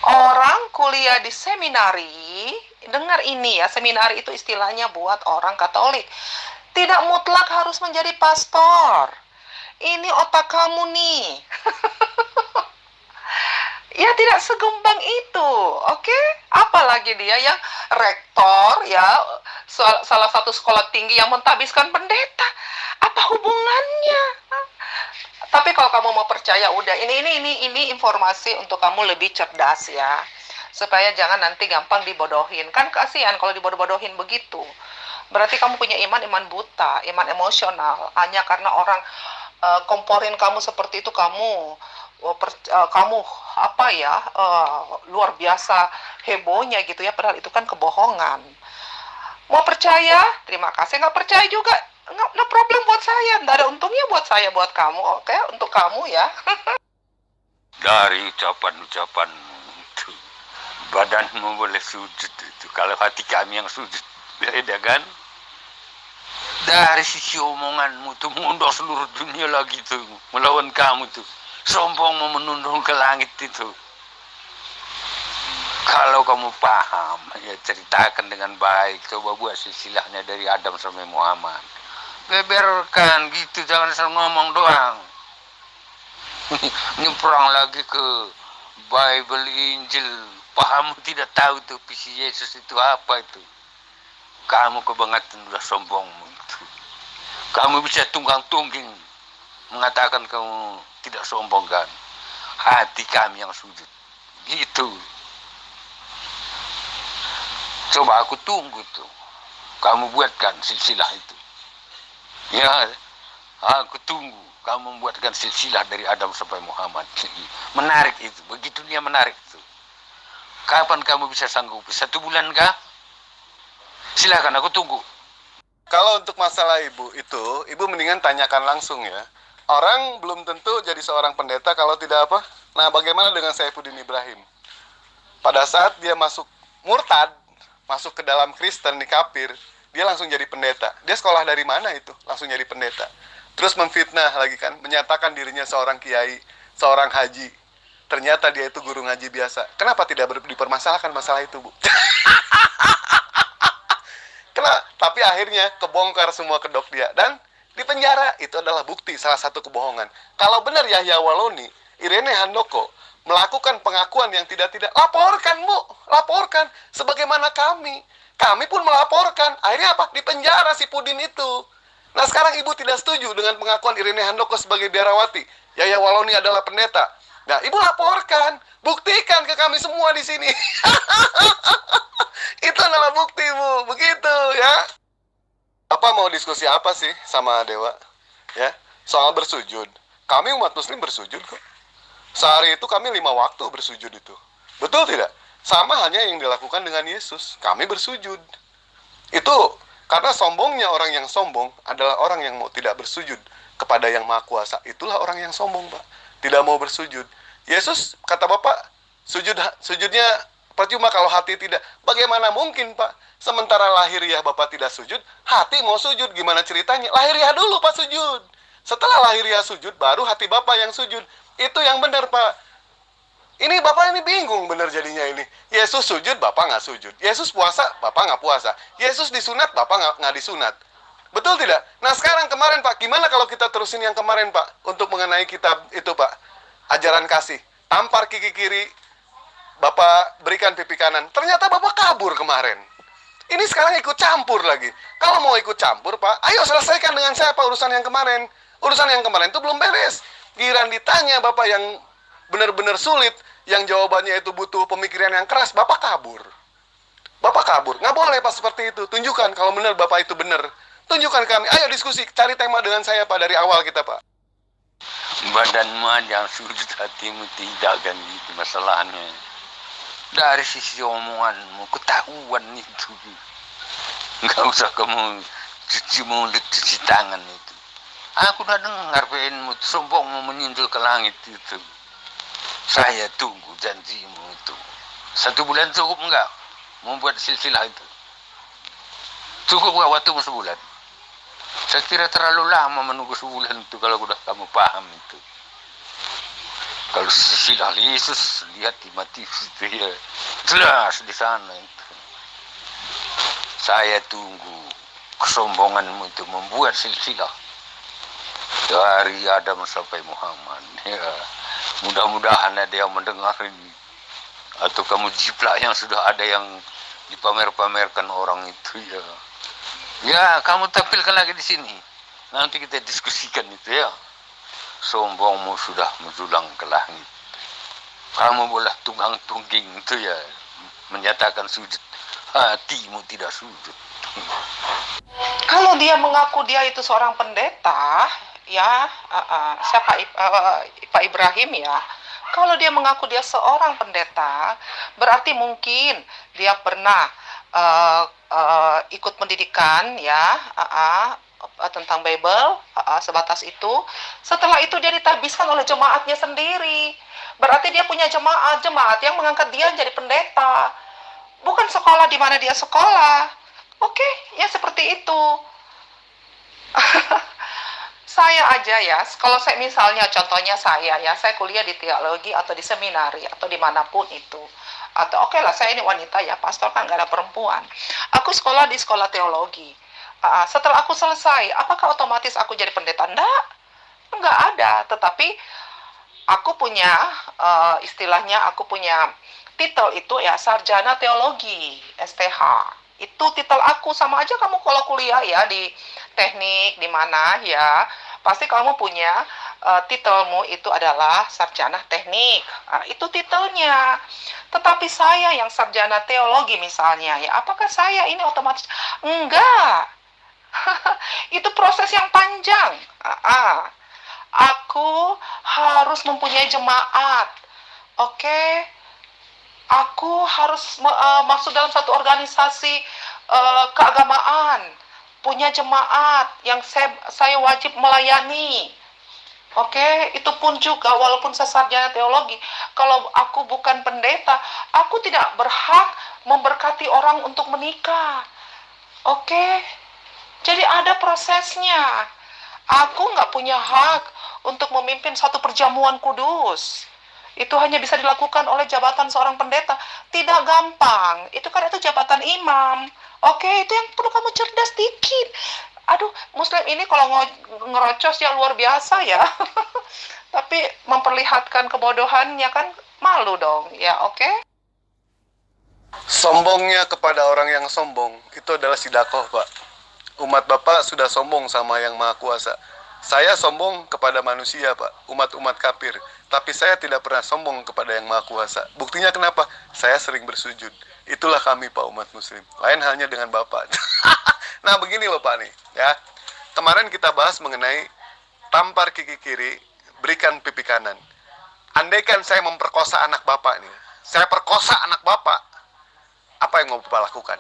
Orang kuliah di seminari, dengar ini ya, seminari itu istilahnya buat orang Katolik. Tidak mutlak harus menjadi pastor. Ini otak kamu nih. Ya tidak segembang itu, oke? Apalagi dia yang rektor, ya salah satu sekolah tinggi yang mentabiskan pendeta. Apa hubungannya? Tapi kalau kamu mau percaya, udah ini informasi untuk kamu lebih cerdas ya, supaya jangan nanti gampang dibodohin. Kan kasihan kalau dibodoh-bodohin begitu. Berarti kamu punya iman buta, iman emosional. Hanya karena orang komporin kamu seperti itu, kamu luar biasa hebohnya gitu ya, padahal itu kan kebohongan. Mau percaya, terima kasih. Nggak percaya juga, no problem buat saya. Nggak ada untungnya buat saya, buat kamu. Oke, untuk kamu ya. Dari ucapan-ucapan itu, badanmu boleh sujud itu. Kalau hati kami yang sujud, beda kan? Dari sisi omonganmu tuh mundur seluruh dunia lagi tuh melawan kamu tuh, sombong mau menundung ke langit itu. Kalau kamu paham, ya ceritakan dengan baik. Coba buat silsilahnya dari Adam sampai Muhammad. Beberkan gitu, jangan asal ngomong doang. Ini perang lagi ke Bible, Injil. Pahamu tidak tahu tuh visi Yesus itu apa itu. Kamu kebangetan udah sombongmu itu. Kamu bisa tunggang-tungging mengatakan kamu tidak sombong kan. Hati kami yang sujud. Gitu. Coba aku tunggu tuh. Kamu buatkan silsilah itu. Ya, aku tunggu. Kamu membuatkan silsilah dari Adam sampai Muhammad. Menarik itu. Begitu dia menarik itu. Kapan kamu bisa sanggup? 1 bulan kah? Silakan, aku tunggu. Kalau untuk masalah ibu itu, ibu mendingan tanyakan langsung ya. Orang belum tentu jadi seorang pendeta kalau tidak apa. Nah, bagaimana dengan Saifuddin Ibrahim? Pada saat dia masuk murtad, masuk ke dalam Kristen, di kafir, dia langsung jadi pendeta. Dia sekolah dari mana itu? Langsung jadi pendeta. Terus memfitnah lagi kan, menyatakan dirinya seorang kiai, seorang haji. Ternyata dia itu guru ngaji biasa. Kenapa tidak dipermasalahkan masalah itu, Bu? Tapi akhirnya kebongkar semua kedok dia. Dan di penjara, itu adalah bukti salah satu kebohongan. Kalau benar Yahya Waloni, Irene Handoko melakukan pengakuan yang tidak-tidak, laporkan, Bu, laporkan. Sebagaimana kami pun melaporkan. Akhirnya apa? Di penjara si Pudin itu. Nah, sekarang ibu tidak setuju dengan pengakuan Irene Handoko sebagai biarawati. Yahya Waloni adalah pendeta. Nah, ibu laporkan, buktikan ke kami semua di sini. Itu adalah bukti, Bu. Begitu ya. Apa mau diskusi apa sih sama Dewa? Ya, soal bersujud. Kami umat muslim bersujud kok. Sehari itu kami 5 waktu bersujud itu. Betul tidak? Sama halnya yang dilakukan dengan Yesus. Kami bersujud. Itu karena sombongnya orang yang sombong adalah orang yang mau tidak bersujud kepada yang maha kuasa. Itulah orang yang sombong, Pak. Tidak mau bersujud. Yesus, kata Bapak, sujudnya percuma kalau hati tidak. Bagaimana mungkin, Pak? Sementara lahiriah Bapak tidak sujud, hati mau sujud. Gimana ceritanya? Lahiriah dulu, Pak, sujud. Setelah lahiriah sujud, baru hati Bapak yang sujud. Itu yang benar, Pak. Ini Bapak ini bingung benar jadinya ini. Yesus sujud, Bapak nggak sujud. Yesus puasa, Bapak nggak puasa. Yesus disunat, Bapak nggak disunat. Betul tidak? Nah, sekarang kemarin, Pak, gimana kalau kita terusin yang kemarin, Pak? Untuk mengenai kitab itu, Pak. Ajaran kasih. Tampar kaki kiri, Bapak berikan pipi kanan. Ternyata Bapak kabur kemarin. Ini sekarang ikut campur lagi. Kalau mau ikut campur, Pak, ayo selesaikan dengan saya, Pak, urusan yang kemarin. Urusan yang kemarin itu belum beres. Giliran ditanya Bapak yang benar-benar sulit, yang jawabannya itu butuh pemikiran yang keras, Bapak kabur. Bapak kabur. Nggak boleh, Pak, seperti itu. Tunjukkan kalau benar Bapak itu benar. Tunjukkan kami. Ayo diskusi, cari tema dengan saya, Pak, dari awal kita, Pak. Badanmu aja yang sujud, hatimu tidak kan gitu masalahnya. Dari sisi omonganmu, ketahuan itu. Nggak usah kamu cuci mulut, cuci tangan itu. Aku udah dengar pengenmu, sombongmu menyinjil ke langit itu. Saya tunggu janjimu itu. 1 bulan cukup enggak? Membuat silsilah itu. Cukup enggak waktumu 1 bulan? Saya kira terlalu lama menunggu 1 bulan itu kalau udah kamu paham itu. Kalau silsilah Yesus, lihat di Matius itu ya. Jelas di sana itu. Saya tunggu kesombonganmu itu membuat silsilah. Dari Adam sampai Muhammad. Ya. Mudah-mudahan ada yang mendengar ini. Atau kamu jiplak yang sudah ada yang dipamer-pamerkan orang itu ya. Ya, kamu tampilkan lagi di sini. Nanti kita diskusikan itu ya. Sombongmu sudah menjulang ke langit. Kamu boleh tunggang-tungging itu ya. Menyatakan sujud. Hatimu tidak sujud. Kalau dia mengaku dia itu seorang pendeta, ya, Pak Ibrahim ya. Kalau dia mengaku dia seorang pendeta, berarti mungkin dia pernah ikut pendidikan ya, tentang Bible, sebatas itu. Setelah itu dia ditabiskan oleh jemaatnya sendiri. Berarti dia punya jemaat yang mengangkat dia jadi pendeta. Bukan sekolah di mana dia sekolah. Oke, ya seperti itu. Saya aja ya, kalau saya misalnya contohnya saya ya, saya kuliah di teologi atau di seminari atau dimanapun itu. Atau oke lah, saya ini wanita ya, pastor kan nggak ada perempuan. Aku sekolah di sekolah teologi. Setelah aku selesai, apakah otomatis aku jadi pendeta? Enggak ada. Tetapi aku punya, istilahnya aku punya titel itu ya, sarjana teologi, STH. Itu titel aku. Sama aja kamu kalau kuliah ya di teknik, di mana ya, pasti kamu punya titelmu itu adalah sarjana teknik. Itu titelnya. Tetapi saya yang sarjana teologi misalnya, ya apakah saya ini otomatis? Enggak. Itu proses yang panjang. Aku harus mempunyai jemaat. Oke. Aku harus masuk dalam satu organisasi keagamaan. Punya jemaat yang saya wajib melayani. Oke, itu pun juga walaupun saya sarjana teologi, kalau aku bukan pendeta, aku tidak berhak memberkati orang untuk menikah. Oke, jadi ada prosesnya. Aku nggak punya hak untuk memimpin satu perjamuan kudus. Itu hanya bisa dilakukan oleh jabatan seorang pendeta. Tidak gampang. Itu jabatan imam. Oke, itu yang perlu kamu cerdas dikit. Aduh, Muslim ini kalau ngerocos ya luar biasa ya. Tapi memperlihatkan kebodohannya kan malu dong. Ya, oke. Sombongnya kepada orang yang sombong itu adalah sidakoh, Pak. Umat Bapak sudah sombong sama yang Maha Kuasa. Saya sombong kepada manusia, Pak, umat-umat kafir. Tapi saya tidak pernah sombong kepada yang Maha Kuasa. Buktinya kenapa? Saya sering bersujud. Itulah kami, Pak, umat Muslim. Lain halnya dengan Bapak. Nah, begini loh, Pak, nih. Ya. Kemarin kita bahas mengenai tampar kaki kiri, berikan pipi kanan. Andaikan saya memperkosa anak Bapak nih. Saya perkosa anak Bapak. Apa yang mau Bapak lakukan?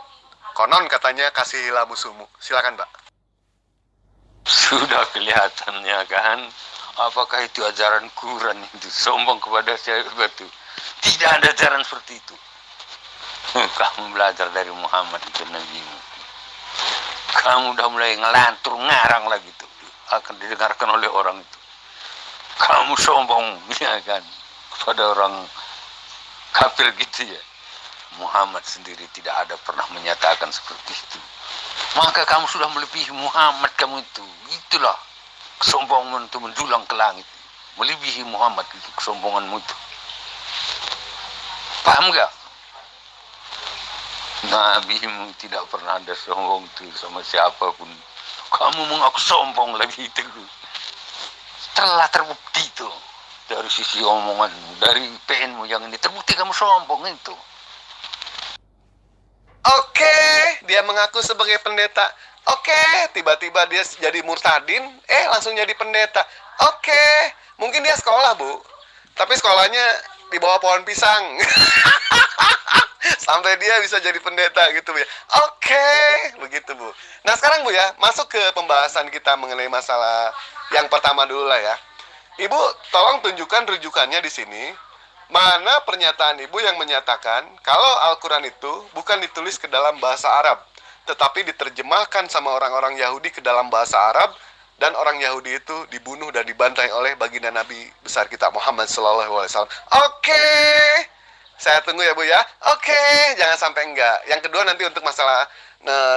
Konon katanya kasihilah musuhmu. Silakan, Pak. Sudah kelihatannya kan, apakah itu ajaran Quran itu sombong kepada siapa itu? Tidak ada ajaran seperti itu. Kamu belajar dari Muhammad itu nabimu. Kamu udah mulai ngelantur ngarang lagi tuh, akan didengarkan oleh orang itu. Kamu sombong, ya kan, kepada orang kafir gitu ya. Muhammad sendiri tidak ada pernah menyatakan seperti itu. Maka kamu sudah melebihi Muhammad kamu itu. Itulah kesombongan itu menjulang ke langit. Melebihi Muhammad itu kesombonganmu itu. Paham gak? Nabimu tidak pernah ada sombong itu sama siapapun. Kamu mengaku sombong lagi itu. Telah terbukti itu. Dari sisi omonganmu, dari PN-mu yang ini terbukti kamu sombong itu. Oke, dia mengaku sebagai pendeta. Oke, tiba-tiba dia jadi murtadin, langsung jadi pendeta. Oke, mungkin dia sekolah, Bu. Tapi sekolahnya di bawah pohon pisang. Sampai dia bisa jadi pendeta gitu, Bu ya. Oke, begitu, Bu. Nah, sekarang, Bu ya, masuk ke pembahasan kita mengenai masalah yang pertama dulu lah ya. Ibu, tolong tunjukkan rujukannya di sini. Mana pernyataan Ibu yang menyatakan kalau Al-Quran itu bukan ditulis ke dalam bahasa Arab, tetapi diterjemahkan sama orang-orang Yahudi ke dalam bahasa Arab, dan orang Yahudi itu dibunuh dan dibantai oleh baginda Nabi besar kita Muhammad SAW. Oke, saya tunggu ya, Bu ya. Oke, jangan sampai enggak. Yang kedua nanti untuk masalah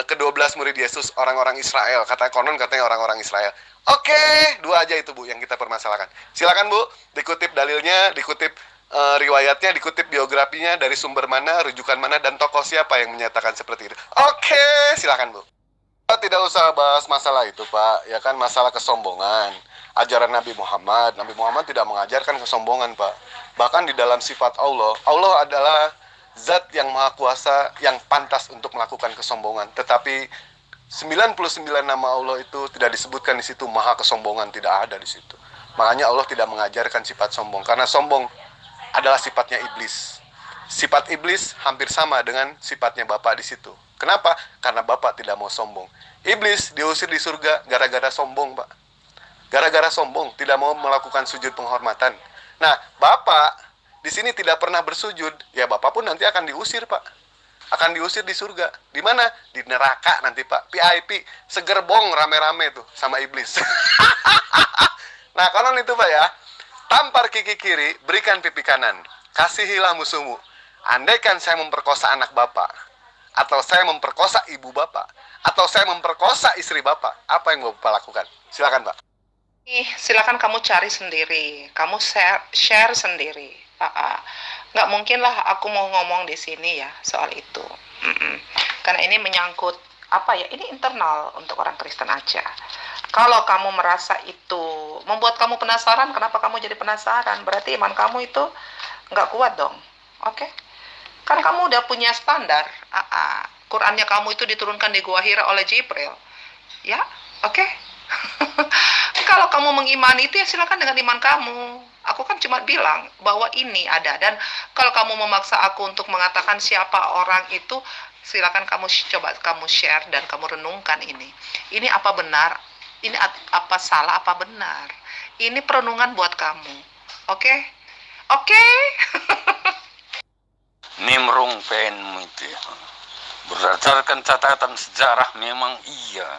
ke-12 murid Yesus, orang-orang Israel. Katanya orang-orang Israel. Oke, dua aja itu, Bu, yang kita permasalahkan. Silakan, Bu, dikutip dalilnya, dikutip riwayatnya, dikutip biografinya, dari sumber mana, rujukan mana, dan tokoh siapa yang menyatakan seperti itu. Oke, silakan, Bu. Kita tidak usah bahas masalah itu, Pak. Ya kan, masalah kesombongan. Ajaran Nabi Muhammad tidak mengajarkan kesombongan, Pak. Bahkan di dalam sifat Allah adalah zat yang maha kuasa, yang pantas untuk melakukan kesombongan. Tetapi 99 nama Allah itu tidak disebutkan di situ maha kesombongan, tidak ada di situ. Makanya Allah tidak mengajarkan sifat sombong, karena sombong adalah sifatnya iblis. Sifat iblis hampir sama dengan sifatnya Bapa di situ. Kenapa? Karena Bapa tidak mau sombong. Iblis diusir di surga gara-gara sombong, Pak. Gara-gara sombong, tidak mau melakukan sujud penghormatan. Nah, Bapa di sini tidak pernah bersujud, ya Bapa pun nanti akan diusir, Pak. Akan diusir di surga. Di mana? Di neraka nanti, Pak. VIP, segerbong rame-rame tuh sama iblis. Nah, konon itu, Pak ya. Tampar kaki kiri, berikan pipi kanan. Kasihilah musuhmu. Andaikan saya memperkosa anak Bapak, atau saya memperkosa ibu Bapak, atau saya memperkosa istri Bapak, apa yang Bapak lakukan? Silakan, Pak. Silakan kamu cari sendiri, kamu share sendiri. Nggak mungkin lah aku mau ngomong di sini ya soal itu. Karena ini menyangkut apa ya? Ini internal untuk orang Kristen aja. Kalau kamu merasa itu membuat kamu penasaran, kenapa kamu jadi penasaran? Berarti iman kamu itu nggak kuat dong. Oke? Kan kamu udah punya standar. Qurannya kamu itu diturunkan di Gua Hira oleh Jibril. Ya, oke? Kalau kamu mengimani itu ya silakan dengan iman kamu. Aku kan cuma bilang bahwa ini ada. Dan kalau kamu memaksa aku untuk mengatakan siapa orang itu, silakan kamu coba kamu share dan kamu renungkan ini. Ini apa benar? Ini apa salah, apa benar? Ini perenungan buat kamu. Oke? Oke? Nimrung penmu itu ya. Berdasarkan catatan sejarah memang iya.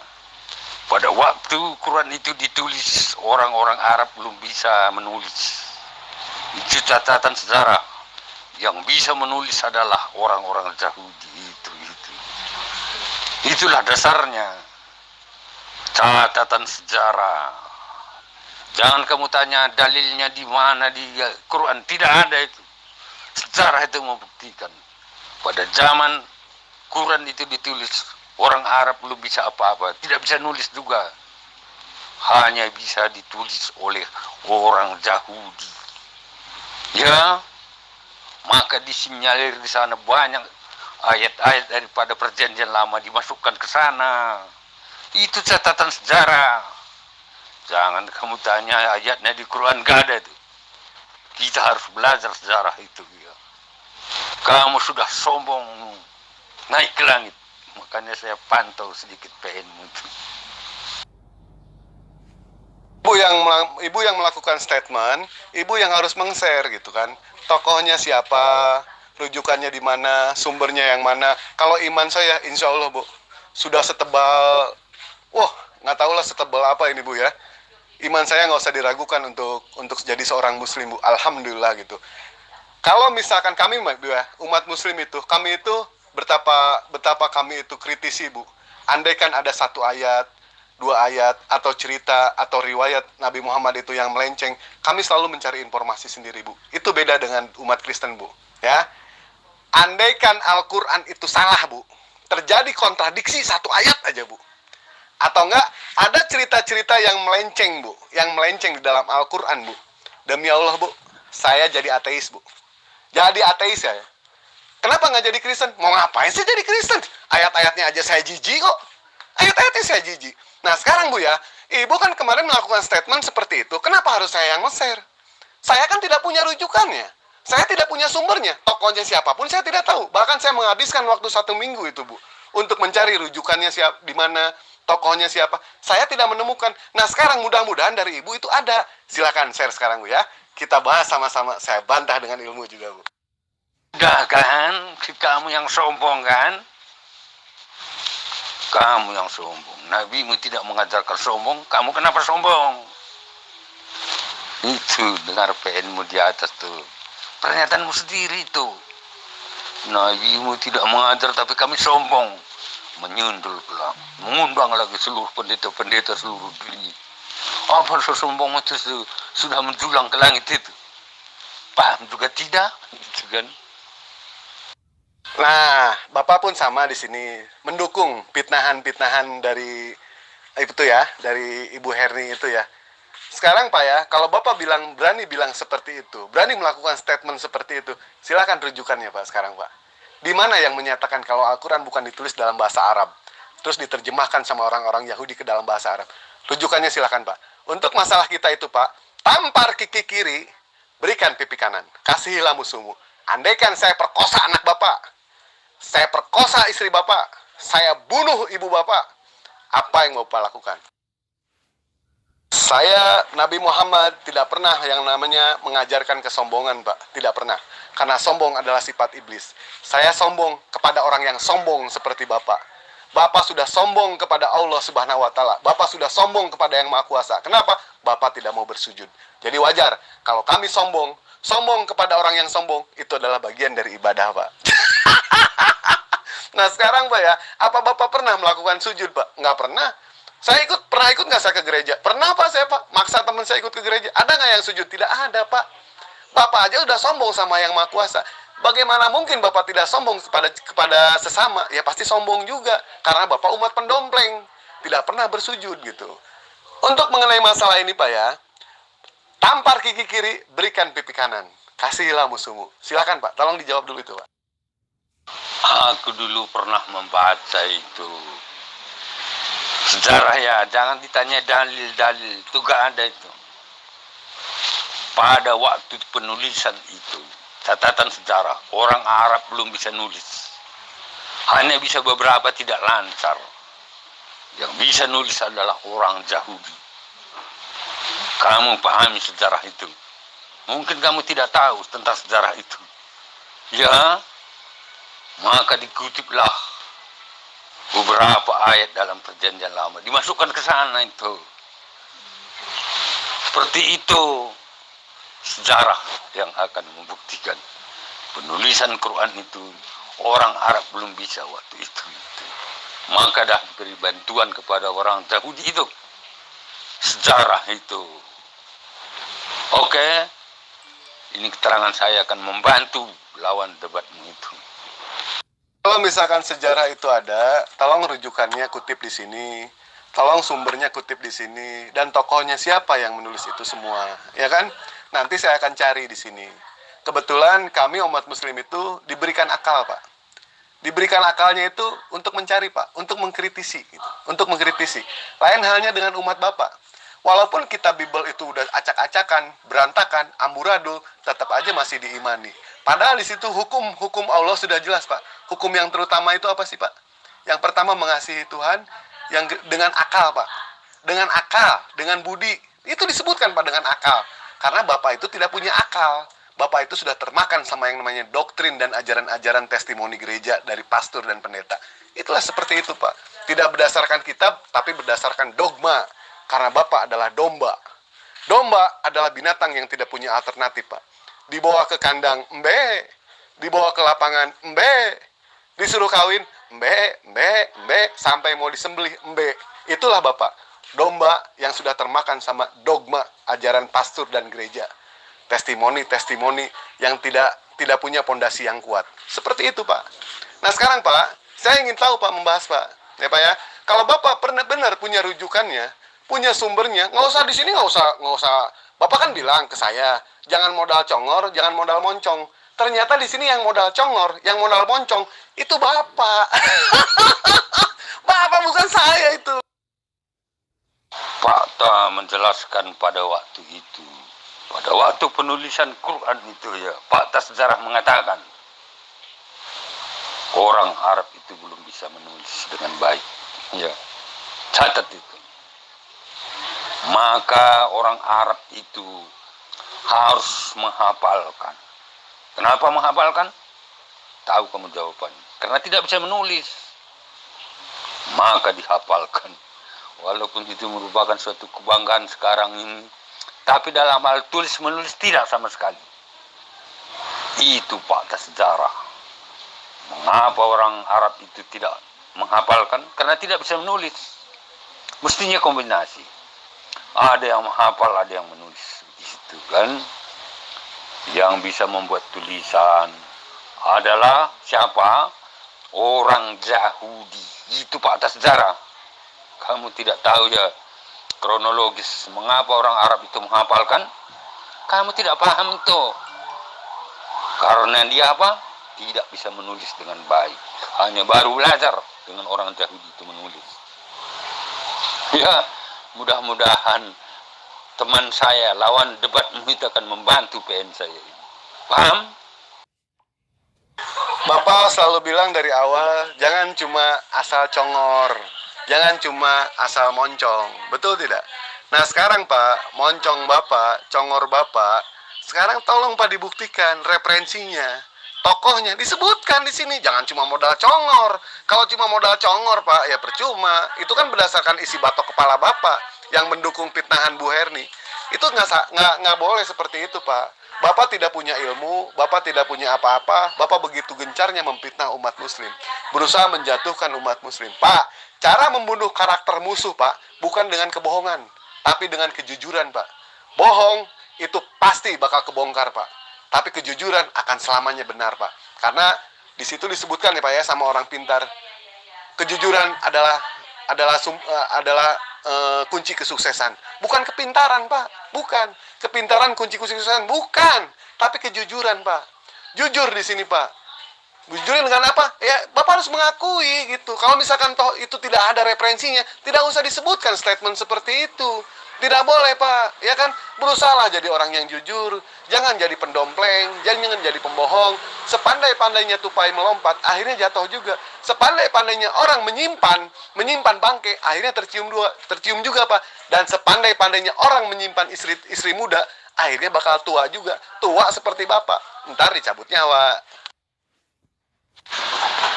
Pada waktu Quran itu ditulis, orang-orang Arab belum bisa menulis. Itu catatan sejarah. Yang bisa menulis adalah orang-orang Yahudi itu. Itulah dasarnya. Catatan sejarah. Jangan kamu tanya dalilnya di mana di Quran, tidak ada itu. Sejarah itu membuktikan. Pada zaman Quran itu ditulis, orang Arab belum bisa apa-apa, tidak bisa nulis juga. Hanya bisa ditulis oleh orang Yahudi. Ya, maka disinyalir di sana banyak ayat-ayat daripada perjanjian lama dimasukkan ke sana. Itu catatan sejarah. Jangan kamu tanya ayatnya di Quran, gak ada itu. Kita harus belajar sejarah itu ya. Kamu sudah sombong naik ke langit. Makanya saya pantau sedikit PN-mu itu. Ibu yang melakukan statement, ibu yang harus meng-share gitu kan. Tokohnya siapa, rujukannya di mana, sumbernya yang mana. Kalau iman saya, insya Allah Bu, sudah setebal, nggak tahu lah setebal apa ini Bu ya. Iman saya nggak usah diragukan untuk jadi seorang Muslim Bu. Alhamdulillah gitu. Kalau misalkan kami Bu ya, umat Muslim itu, kami itu betapa kami itu kritisi Bu. Andaikan ada satu ayat, dua ayat, atau cerita, atau riwayat Nabi Muhammad itu yang melenceng, kami selalu mencari informasi sendiri Bu. Itu beda dengan umat Kristen Bu. Ya, andaikan Al-Quran itu salah Bu, terjadi kontradiksi satu ayat aja Bu, atau enggak ada cerita-cerita yang melenceng Bu, yang melenceng di dalam Al-Quran Bu, demi Allah Bu, saya jadi ateis Bu. Jadi ateis ya. Kenapa nggak jadi Kristen? Mau ngapain sih jadi Kristen? Ayat-ayatnya aja saya jijik kok. Ayat-ayatnya saya jijik. Nah sekarang Bu ya, Ibu kan kemarin melakukan statement seperti itu. Kenapa harus saya yang nge-share? Saya kan tidak punya rujukannya. Saya tidak punya sumbernya. Tokohnya siapapun saya tidak tahu. Bahkan saya menghabiskan waktu 1 minggu itu Bu, untuk mencari rujukannya di mana, tokohnya siapa. Saya tidak menemukan. Nah sekarang mudah-mudahan dari Ibu itu ada. Silakan share sekarang Bu ya. Kita bahas sama-sama. Saya bantah dengan ilmu juga Bu. Udah kan, kamu yang sombong kan? Kamu yang sombong. Nabimu tidak mengajarkan sombong, kamu kenapa sombong? Itu, dengar PN-mu di atas tuh. Pernyataanmu sendiri itu. Nabimu tidak mengajar tapi kami sombong. Menyundul pulang. Mengundang lagi seluruh pendeta-pendeta seluruh dunia. Apa sombong itu sudah menjulang ke langit itu? Paham juga tidak? Gitu kan? Nah, Bapak pun sama di sini mendukung pitnahan-pitnahan dari itu ya, dari Ibu Herni itu ya. Sekarang Pak ya, kalau Bapak berani bilang seperti itu, berani melakukan statement seperti itu, silakan rujukannya Pak sekarang Pak. Di mana yang menyatakan kalau Al-Quran bukan ditulis dalam bahasa Arab, terus diterjemahkan sama orang-orang Yahudi ke dalam bahasa Arab? Rujukannya silakan Pak. Untuk masalah kita itu Pak, tampar kaki kiri, berikan pipi kanan, kasihilah musuhmu. Andaikan saya perkosa anak Bapak, saya perkosa istri Bapak, saya bunuh ibu Bapak, apa yang Bapak lakukan? Saya, Nabi Muhammad, tidak pernah yang namanya mengajarkan kesombongan, Pak. Tidak pernah. Karena sombong adalah sifat iblis. Saya sombong kepada orang yang sombong seperti Bapak. Bapak sudah sombong kepada Allah Subhanahu wa Ta'ala. Bapak sudah sombong kepada Yang Maha Kuasa. Kenapa? Bapak tidak mau bersujud. Jadi wajar kalau kami sombong, Sombong kepada orang yang sombong, itu adalah bagian dari ibadah, Pak. Nah sekarang Pak ya, apa Bapak pernah melakukan sujud Pak? Nggak pernah. Pernah ikut nggak saya ke gereja? Pernah Pak saya Pak, maksa teman saya ikut ke gereja. Ada nggak yang sujud? Tidak ada Pak. Bapak aja udah sombong sama yang Maha Kuasa. Bagaimana mungkin Bapak tidak sombong kepada sesama? Ya pasti sombong juga, karena Bapak umat pendompleng, tidak pernah bersujud gitu. Untuk mengenai masalah ini Pak ya, tampar kaki kiri, berikan pipi kanan. Kasihilah musuhmu. Silakan Pak, tolong dijawab dulu itu Pak. Aku dulu pernah membaca itu sejarah ya, jangan ditanya dalil-dalil, itu gak ada itu. Pada waktu penulisan itu, catatan sejarah, orang Arab belum bisa nulis. Hanya bisa beberapa tidak lancar. Yang bisa nulis adalah orang Yahudi. Kamu pahami sejarah itu. Mungkin kamu tidak tahu tentang sejarah itu. Ya, maka dikutiplah beberapa ayat dalam perjanjian lama. Dimasukkan ke sana itu. Seperti itu sejarah yang akan membuktikan penulisan Quran itu orang Arab belum bisa waktu itu. Maka dah beri bantuan kepada orang Yahudi itu. Sejarah itu. Oke. Ini keterangan saya akan membantu lawan debatmu itu. Kalau misalkan sejarah itu ada, tolong rujukannya kutip di sini, tolong sumbernya kutip di sini, dan tokohnya siapa yang menulis itu semua, ya kan? Nanti saya akan cari di sini. Kebetulan kami umat muslim itu diberikan akal, Pak. Diberikan akalnya itu untuk mencari, Pak, untuk mengkritisi, gitu. Untuk mengkritisi. Lain halnya dengan umat Bapak. Walaupun kitab Bible itu udah acak-acakan, berantakan, amburadul, tetap aja masih diimani. Padahal di situ hukum Allah sudah jelas, Pak. Hukum yang terutama itu apa sih, Pak? Yang pertama mengasihi Tuhan, yang dengan akal, Pak. Dengan akal, dengan budi. Itu disebutkan, Pak, dengan akal. Karena Bapak itu tidak punya akal. Bapak itu sudah termakan sama yang namanya doktrin dan ajaran-ajaran testimoni gereja dari pastor dan pendeta. Itulah seperti itu, Pak. Tidak berdasarkan kitab, tapi berdasarkan dogma. Karena Bapak adalah domba. Domba adalah binatang yang tidak punya alternatif, Pak. Dibawa ke kandang, embe. Dibawa ke lapangan, embe. Disuruh kawin, embe. Sampai mau disembelih, embe. Itulah Bapak. Domba yang sudah termakan sama dogma ajaran pastor dan gereja. Testimoni-testimoni yang tidak punya pondasi yang kuat. Seperti itu, Pak. Nah, sekarang, Pak, saya ingin tahu, Pak, membahas, Pak. Ya, Pak ya. Kalau Bapak benar punya rujukannya, punya sumbernya, nggak usah di sini, nggak usah. Bapak kan bilang ke saya, jangan modal congor, jangan modal moncong. Ternyata di sini yang modal congor, yang modal moncong, itu Bapak. Bapak bukan saya itu. Fakta menjelaskan pada waktu itu, pada waktu penulisan Quran itu ya, fakta sejarah mengatakan orang Arab itu belum bisa menulis dengan baik. Ya, catat itu. Maka orang Arab itu harus menghafalkan. Kenapa menghafalkan? Tahu kamu jawabannya. Karena tidak bisa menulis. Maka dihafalkan. Walaupun itu merupakan suatu kebanggaan sekarang ini. Tapi dalam hal tulis menulis tidak sama sekali. Itu fakta sejarah. Mengapa orang Arab itu tidak menghafalkan? Karena tidak bisa menulis. Mestinya kombinasi. Ada yang menghafal, ada yang menulis. Di situ kan. Yang bisa membuat tulisan adalah siapa? Orang Yahudi. Itu fakta sejarah. Kamu tidak tahu ya kronologis mengapa orang Arab itu menghafalkan? Kamu tidak paham itu. Karena dia apa? Tidak bisa menulis dengan baik. Hanya baru belajar dengan orang Yahudi itu menulis. Ya, mudah-mudahan teman saya lawan debatmu itu akan membantu PN saya ini. Paham? Bapak selalu bilang dari awal, jangan cuma asal congor, jangan cuma asal moncong, betul tidak? Nah sekarang Pak, moncong Bapak, congor Bapak, sekarang tolong Pak dibuktikan referensinya, tokohnya disebutkan di sini, jangan cuma modal congor. Kalau cuma modal congor Pak, ya percuma. Itu kan berdasarkan isi batok kepala Bapak yang mendukung fitnahan Bu Herni. Itu nggak boleh seperti itu Pak. Bapak tidak punya ilmu, Bapak tidak punya apa-apa, Bapak begitu gencarnya memfitnah umat muslim, berusaha menjatuhkan umat muslim. Pak, cara membunuh karakter musuh, Pak, bukan dengan kebohongan, tapi dengan kejujuran, Pak. Bohong itu pasti bakal kebongkar, Pak. Tapi kejujuran akan selamanya benar, Pak. Karena di situ disebutkan ya, Pak ya, sama orang pintar, kejujuran adalah kunci kesuksesan. Bukan kepintaran, Pak. Bukan. Kepintaran kunci kesuksesan. Bukan. Tapi kejujuran, Pak. Jujur di sini, Pak. Jujurin dengan apa? Ya, Bapak harus mengakui gitu. Kalau misalkan toh itu tidak ada referensinya, tidak usah disebutkan statement seperti itu. Tidak boleh, Pak. Ya kan? Berusahalah jadi orang yang jujur. Jangan jadi pendompleng. Jangan jadi pembohong. Sepandai-pandainya tupai melompat, akhirnya jatuh juga. Sepandai-pandainya orang menyimpan bangke, akhirnya tercium juga, Pak. Dan sepandai-pandainya orang menyimpan istri muda, akhirnya bakal tua juga. Tua seperti Bapak. Ntar dicabut nyawa.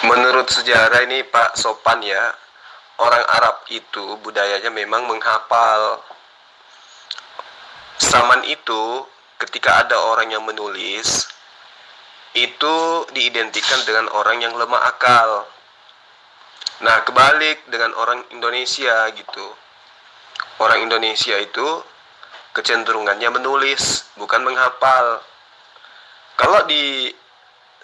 Menurut sejarah ini Pak Sopan ya, orang Arab itu budayanya memang menghafal. Zaman itu ketika ada orang yang menulis, itu diidentikan dengan orang yang lemah akal. Nah, kebalik dengan orang Indonesia gitu. Orang Indonesia itu kecenderungannya menulis, bukan menghafal. Kalau di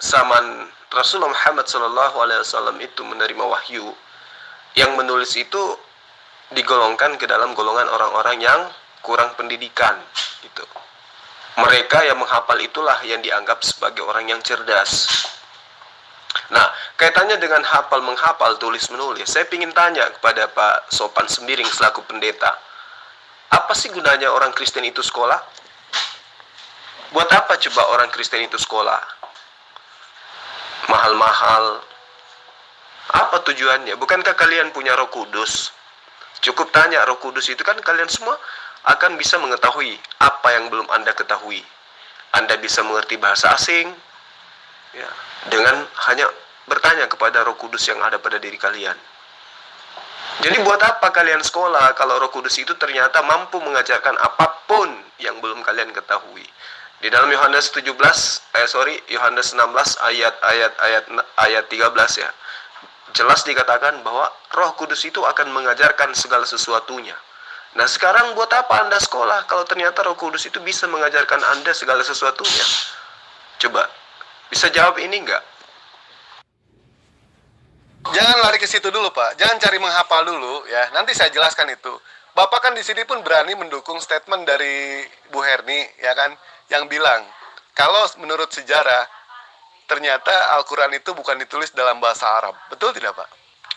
zaman Rasulullah Muhammad SAW itu menerima wahyu, yang menulis itu digolongkan ke dalam golongan orang-orang yang kurang pendidikan gitu. Mereka yang menghafal itulah yang dianggap sebagai orang yang cerdas. Nah, kaitannya dengan hafal menghafal, tulis menulis, saya ingin tanya kepada Pak Sopan Sembiring selaku pendeta, apa sih gunanya orang Kristen itu sekolah? Buat apa coba orang Kristen itu sekolah? Mahal-mahal. Apa tujuannya? Bukankah kalian punya Roh Kudus? Cukup tanya Roh Kudus itu kan kalian semua akan bisa mengetahui apa yang belum Anda ketahui. Anda bisa mengerti bahasa asing ya, dengan hanya bertanya kepada Roh Kudus yang ada pada diri kalian. Jadi buat apa kalian sekolah kalau Roh Kudus itu ternyata mampu mengajarkan apapun yang belum kalian ketahui. Di dalam Yohanes 16 ayat 13 ya. Jelas dikatakan bahwa Roh Kudus itu akan mengajarkan segala sesuatunya. Nah, sekarang buat apa Anda sekolah kalau ternyata Roh Kudus itu bisa mengajarkan Anda segala sesuatunya? Coba, bisa jawab ini enggak? Jangan lari ke situ dulu, Pak. Jangan cari menghafal dulu ya. Nanti saya jelaskan itu. Bapak kan di sini pun berani mendukung statement dari Bu Herni ya kan, yang bilang kalau menurut sejarah ternyata Al-Qur'an itu bukan ditulis dalam bahasa Arab. Betul tidak, Pak?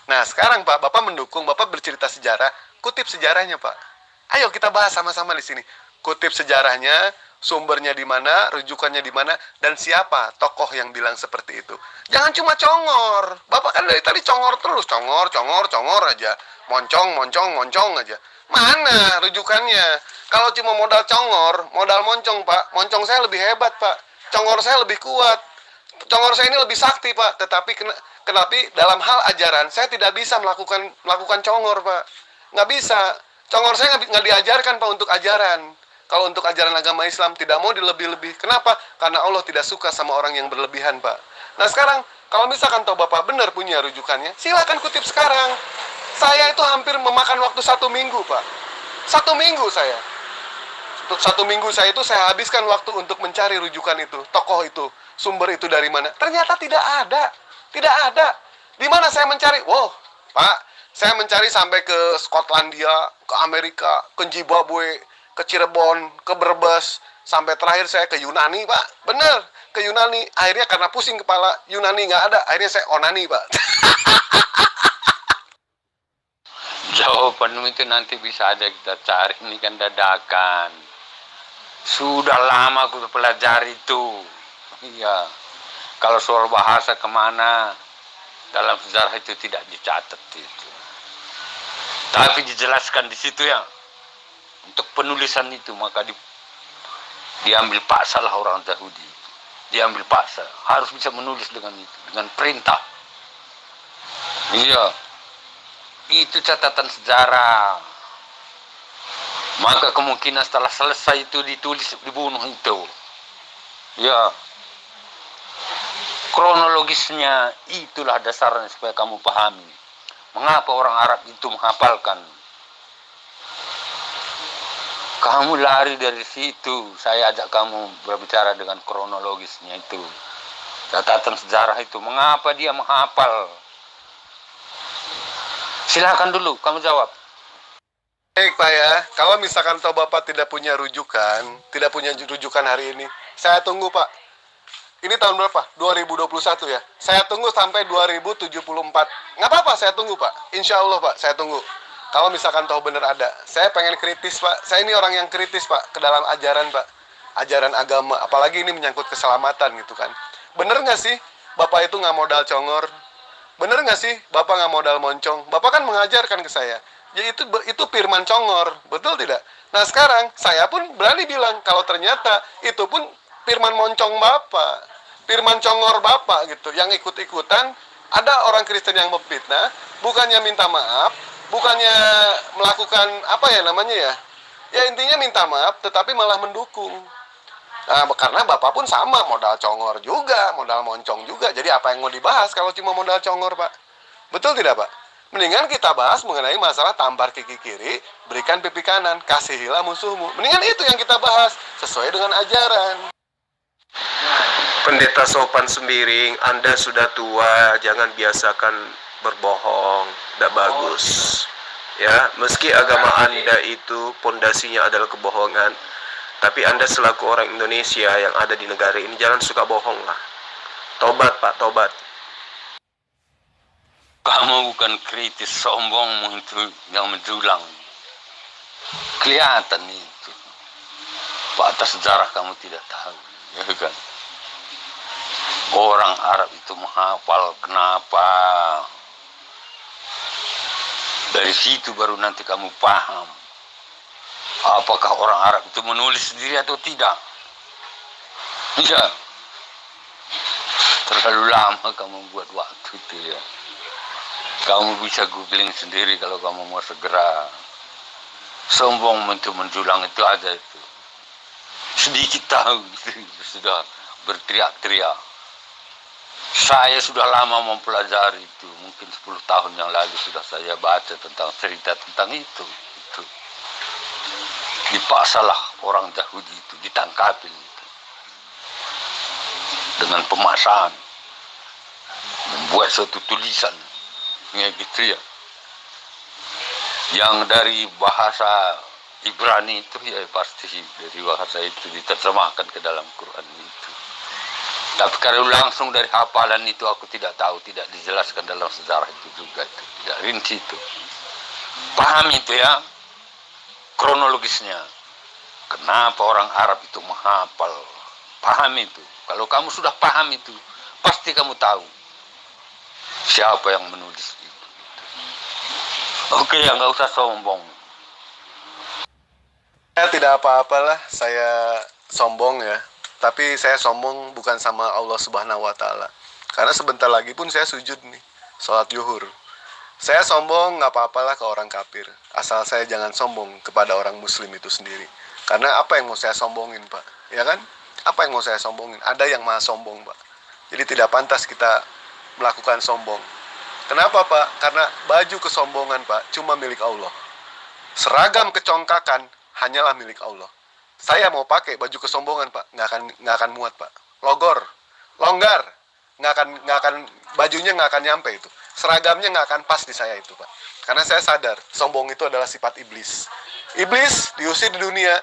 Nah, sekarang Pak, Bapak mendukung, Bapak bercerita sejarah, kutip sejarahnya, Pak. Ayo kita bahas sama-sama di sini. Kutip sejarahnya, sumbernya di mana, rujukannya di mana, dan siapa tokoh yang bilang seperti itu. Jangan cuma congor. Bapak kan dari tadi congor terus, congor aja. Moncong aja. Mana rujukannya? Kalau cuma modal congor, modal moncong, Pak. Moncong saya lebih hebat, Pak. Congor saya lebih kuat. Congor saya ini lebih sakti, Pak. Tetapi kenapa dalam hal ajaran saya tidak bisa melakukan congor, Pak. Nggak bisa. Congor saya nggak diajarkan, Pak, untuk ajaran. Kalau untuk ajaran agama Islam tidak mau dilebih-lebih. Kenapa? Karena Allah tidak suka sama orang yang berlebihan, Pak. Nah, sekarang kalau misalkan toh Bapak benar punya rujukannya, silakan kutip sekarang. Saya itu hampir memakan waktu 1 minggu, Pak. 1 minggu saya. Untuk 1 minggu saya itu saya habiskan waktu untuk mencari rujukan itu, tokoh itu, sumber itu dari mana. Ternyata tidak ada. Tidak ada. Di mana saya mencari? Wow, Pak, saya mencari sampai ke Skotlandia, ke Amerika, ke Zimbabwe, ke Cirebon, ke Brebes, sampai terakhir saya ke Yunani, Pak. Bener, ke Yunani. Akhirnya karena pusing kepala, Yunani nggak ada. Akhirnya saya onani, Pak. Jawaban itu nanti bisa aja kita cari, ini kan dadakan. Sudah lama aku pelajari itu. Iya. Kalau soal bahasa kemana, dalam sejarah itu tidak dicatat itu. Tapi dijelaskan di situ ya. Untuk penulisan itu maka diambil paksa lah orang Yahudi. Diambil paksa. Harus bisa menulis dengan itu, dengan perintah. Iya. Itu catatan sejarah. Maka kemungkinan setelah selesai itu ditulis, dibunuh itu. Ya, kronologisnya itulah dasarnya supaya kamu pahami. Mengapa orang Arab itu menghafalkan? Kamu lari dari situ, saya ajak kamu berbicara dengan kronologisnya itu. Catatan sejarah itu, mengapa dia menghafal? Silakan dulu, kamu jawab. Baik Pak ya, kalau misalkan toh Bapak tidak punya rujukan hari ini, saya tunggu Pak. Ini tahun berapa? 2021 ya. Saya tunggu sampai 2074. Nggak apa-apa, saya tunggu Pak. Insya Allah Pak, saya tunggu. Kalau misalkan toh bener ada. Saya pengen kritis Pak. Saya ini orang yang kritis Pak, ke dalam ajaran Pak. Ajaran agama, apalagi ini menyangkut keselamatan gitu kan. Bener nggak sih, Bapak itu nggak modal congor? Bener nggak sih, Bapak nggak modal moncong? Bapak kan mengajarkan ke saya. Ya itu firman congor, betul tidak? Nah sekarang, saya pun berani bilang, kalau ternyata itu pun firman moncong Bapak. Firman congor Bapak gitu, yang ikut-ikutan. Ada orang Kristen yang memfitnah, bukannya minta maaf, bukannya melakukan apa ya namanya ya, ya intinya minta maaf tetapi malah mendukung. Nah, karena Bapak pun sama, modal congor juga, modal moncong juga. Jadi apa yang mau dibahas kalau cuma modal congor Pak? Betul tidak Pak? Mendingan kita bahas mengenai masalah tampar kaki kiri, berikan pipi kanan, kasihilah musuhmu. Mendingan itu yang kita bahas sesuai dengan ajaran. Pendeta Sopan Sembiring, Anda sudah tua, jangan biasakan berbohong, tidak bagus. Ya, meski agama Anda itu pondasinya adalah kebohongan, tapi Anda selaku orang Indonesia yang ada di negara ini jangan suka bohong lah. Tobat Pak, tobat. Kamu bukan kritis, sombongmu itu yang menjulang. Kelihatan itu. Fakta sejarah kamu tidak tahu, ya kan? Orang Arab itu menghafal, kenapa? Dari situ baru nanti kamu paham. Apakah orang Arab itu menulis sendiri atau tidak? Iya. Terlalu lama kamu buat waktu itu ya. Kamu bisa googling sendiri kalau kamu mau segera. Sombong untuk menjulang itu aja itu. Sedikit tahu sudah berteriak-teriak. Saya sudah lama mempelajari itu, mungkin 10 tahun yang lalu sudah saya baca tentang cerita tentang itu. Dipaksalah orang Yahudi itu, ditangkapin itu. Dengan pemaksaan. Membuat suatu tulisan. Ya gitu ya. Yang dari bahasa Ibrani itu ya pasti dari bahasa itu diterjemahkan ke dalam Quran itu. Tapi kalau langsung dari hafalan itu aku tidak tahu, tidak dijelaskan dalam sejarah itu juga itu, tidak rinci itu. Paham itu ya, kronologisnya. Kenapa orang Arab itu menghafal? Paham itu. Kalau kamu sudah paham itu, pasti kamu tahu siapa yang menulis itu. Oke ya, nggak usah sombong. Saya tidak apa-apalah, saya sombong ya. Tapi saya sombong bukan sama Allah Subhanahu wa Ta'ala. Karena sebentar lagi pun saya sujud nih, sholat yuhur. Saya sombong nggak apa-apalah ke orang kafir. Asal saya jangan sombong kepada orang muslim itu sendiri. Karena apa yang mau saya sombongin Pak? Ya kan? Apa yang mau saya sombongin? Ada yang maha sombong Pak. Jadi tidak pantas kita melakukan sombong. Kenapa Pak? Karena baju kesombongan Pak cuma milik Allah. Seragam kecongkakan hanyalah milik Allah. Saya mau pakai baju kesombongan Pak, nggak akan muat Pak. Longgar, nggak akan bajunya nggak akan nyampe itu. Seragamnya nggak akan pas di saya itu Pak. Karena saya sadar sombong itu adalah sifat iblis. Iblis diusir di dunia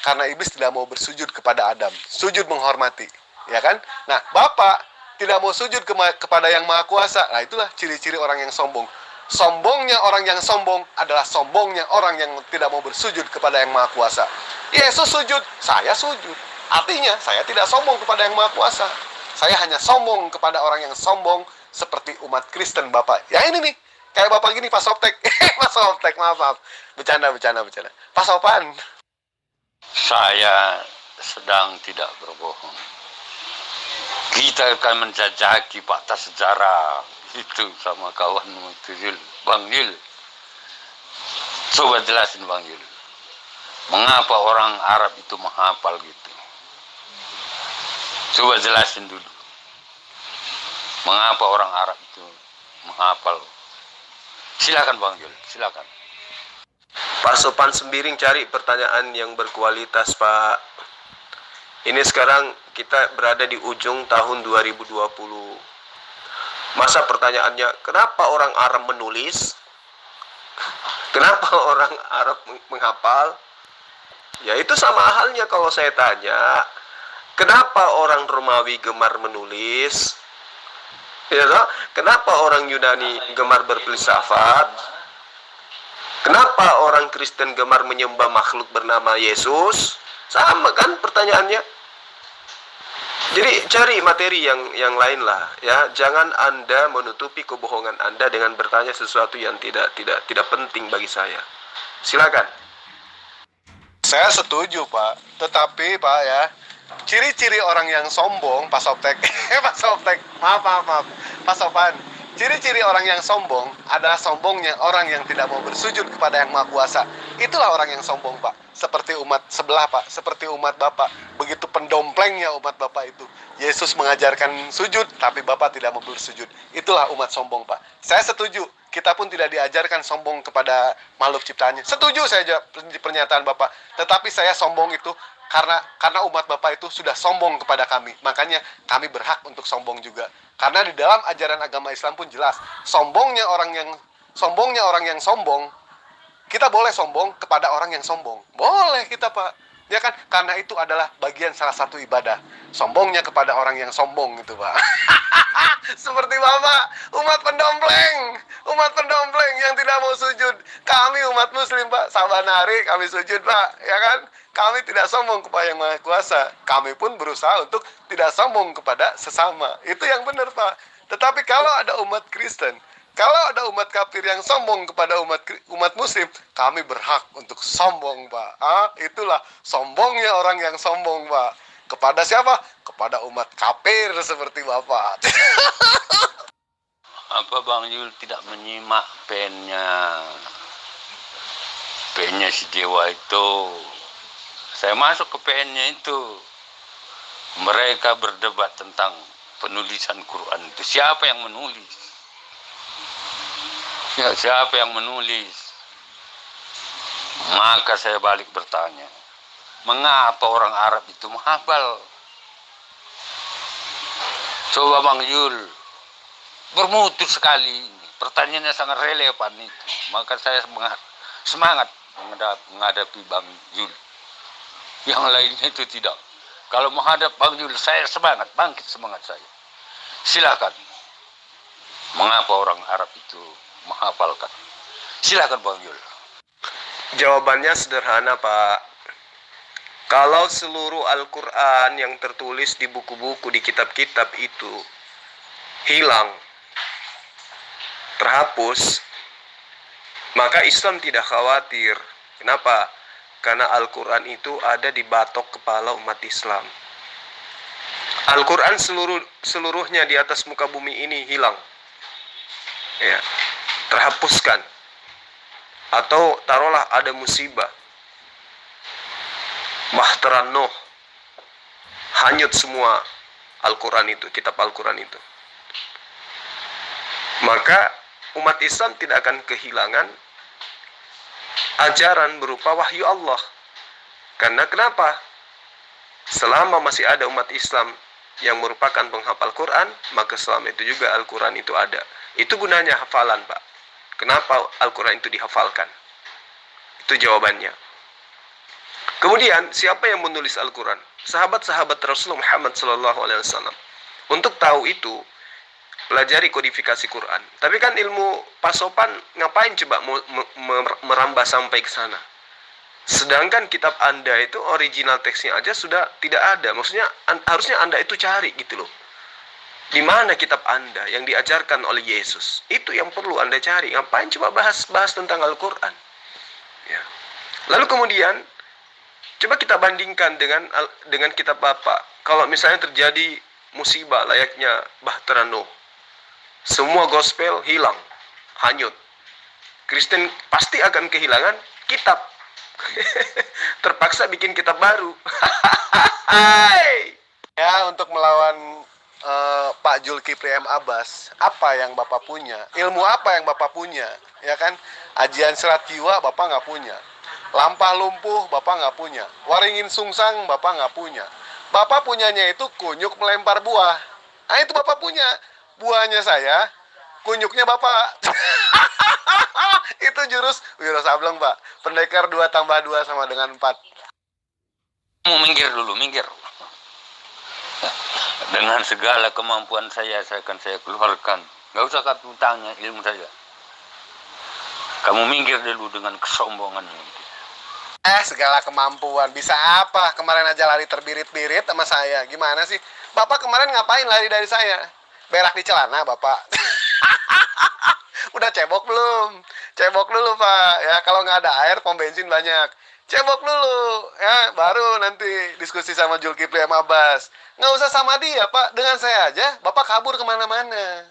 karena iblis tidak mau bersujud kepada Adam, sujud menghormati, ya kan? Nah Bapak tidak mau sujud kepada yang maha kuasa. Nah itulah ciri-ciri orang yang sombong. Sombongnya orang yang sombong adalah sombongnya orang yang tidak mau bersujud kepada yang maha kuasa. Yesus sujud, saya sujud. Artinya saya tidak sombong kepada yang maha kuasa. Saya hanya sombong kepada orang yang sombong seperti umat Kristen Bapak. Ya ini nih, kayak Bapak gini Pak Soptek. Pak Soptek, maaf. Bercanda. Pak Sopan. Saya sedang tidak berbohong. Kita akan menjajaki fakta sejarah itu sama kawan Bang Yul. Coba jelasin Bang Yul. Mengapa orang Arab itu menghafal gitu? Coba jelasin dulu. Mengapa orang Arab itu menghafal? Silakan Bang Jul, silakan. Pak Sopan Sembiring cari pertanyaan yang berkualitas, Pak. Ini sekarang kita berada di ujung tahun 2020. Masa pertanyaannya, kenapa orang Arab menulis? Kenapa orang Arab menghafal? Ya itu sama halnya kalau saya tanya, kenapa orang Romawi gemar menulis? Ya, kenapa orang Yunani gemar berfilsafat? Kenapa orang Kristen gemar menyembah makhluk bernama Yesus? Sama kan pertanyaannya. Jadi cari materi yang lain lah, ya. Jangan Anda menutupi kebohongan Anda dengan bertanya sesuatu yang tidak penting bagi saya. Silakan. Saya setuju, Pak. Tetapi, Pak, ya, ciri-ciri orang yang sombong, Pak Soptek, Pak Soptek, maaf, Pak Sopan. Ciri-ciri orang yang sombong adalah sombongnya orang yang tidak mau bersujud kepada Yang Maha Kuasa. Itulah orang yang sombong, Pak. Seperti umat sebelah, Pak. Seperti umat Bapak. Begitu pendomplengnya umat Bapak itu. Yesus mengajarkan sujud, tapi Bapak tidak mau bersujud. Itulah umat sombong, Pak. Saya setuju. Kita pun tidak diajarkan sombong kepada makhluk ciptaannya. Setuju saya pernyataan Bapak. Tetapi saya sombong itu karena umat Bapak itu sudah sombong kepada kami. Makanya kami berhak untuk sombong juga. Karena di dalam ajaran agama Islam pun jelas, sombongnya orang yang sombong, kita boleh sombong kepada orang yang sombong. Boleh kita, Pak. Ya kan? Karena itu adalah bagian salah satu ibadah. Sombongnya kepada orang yang sombong itu, Pak. Seperti Bapak, umat pendompleng yang tidak mau sujud. Kami umat muslim, Pak, saban hari kami sujud, Pak, ya kan? Kami tidak sombong kepada Yang Maha Kuasa. Kami pun berusaha untuk tidak sombong kepada sesama. Itu yang benar, Pak. Tetapi kalau ada umat Kristen, kalau ada umat kafir yang sombong kepada umat muslim, kami berhak untuk sombong, Pak. Itulah sombongnya orang yang sombong, Pak. Kepada siapa? Kepada umat kafir seperti Bapak. Apa Bang Yul tidak menyimak pennya si Dewa itu? Saya masuk ke PN-nya itu. Mereka berdebat tentang penulisan Quran itu. Siapa yang menulis? Ya, siapa yang menulis? Maka saya balik bertanya, mengapa orang Arab itu menghafal? Coba Bang Yul, bermutu sekali ini. Pertanyaannya sangat relevan itu. Maka saya semangat menghadapi Bang Yul. Yang lainnya itu tidak. Kalau menghadap Bang Yul, saya semangat, bangkit semangat saya. Silakan. Mengapa orang Arab itu menghafalkan? Silakan Bang Yul. Jawabannya sederhana, Pak. Kalau seluruh Al-Quran yang tertulis di buku-buku, di kitab-kitab itu hilang, terhapus, maka Islam tidak khawatir. Kenapa? Karena Al-Quran itu ada di batok kepala umat Islam. Al-Quran seluruhnya di atas muka bumi ini hilang, ya, terhapuskan. Atau taruhlah ada musibah, Bahtera Nuh, hanyut semua Al-Quran itu, kitab Al-Quran itu. Maka umat Islam tidak akan kehilangan ajaran berupa wahyu Allah. Karena kenapa? Selama masih ada umat Islam yang merupakan penghafal Quran, maka selama itu juga Al-Quran itu ada. Itu gunanya hafalan, Pak. Kenapa Al-Quran itu dihafalkan? Itu jawabannya. Kemudian, siapa yang menulis Al-Quran? Sahabat-sahabat Rasulullah Muhammad SAW. Untuk tahu itu, pelajari kodifikasi Quran. Tapi kan ilmu pasopan ngapain coba merambah sampai ke sana? Sedangkan kitab Anda itu original teksnya aja sudah tidak ada. Maksudnya harusnya Anda itu cari gitu loh. Di mana kitab Anda yang diajarkan oleh Yesus? Itu yang perlu Anda cari. Ngapain coba bahas tentang Al-Quran? Ya. Lalu kemudian coba kita bandingkan dengan kitab Bapak. Kalau misalnya terjadi musibah layaknya Bahtera Nuh, semua gospel hilang, hanyut. Kristen pasti akan kehilangan kitab. Terpaksa bikin kitab baru. Ya, untuk melawan Pak Zulkifli M. Abbas, apa yang Bapak punya? Ilmu apa yang Bapak punya? Ya kan? Ajian serat jiwa Bapak nggak punya. Lampah lumpuh Bapak nggak punya. Waringin sungsang Bapak nggak punya. Bapak punyanya itu kunyuk melempar buah. Nah, itu Bapak punya. Buahnya saya, kunyuknya Bapak. Itu jurus Wiro Sableng, Pak. Pendekar 2 tambah 2 sama dengan 4. Mau minggir dulu, minggir. Dengan segala kemampuan saya akan saya keluarkan. Gak usah kamu tanya ilmu saya. Kamu minggir dulu dengan kesombonganmu. Segala kemampuan. Bisa apa? Kemarin aja lari terbirit-birit sama saya. Gimana sih? Bapak kemarin ngapain lari dari saya? Berak di celana, Bapak. Udah cebok belum? Cebok dulu, Pak. Ya, kalau nggak ada air, pom bensin banyak. Cebok dulu, ya, baru nanti diskusi sama Zulkifli M. Abbas. Nggak usah sama dia, Pak. Dengan saya aja, Bapak kabur kemana-mana.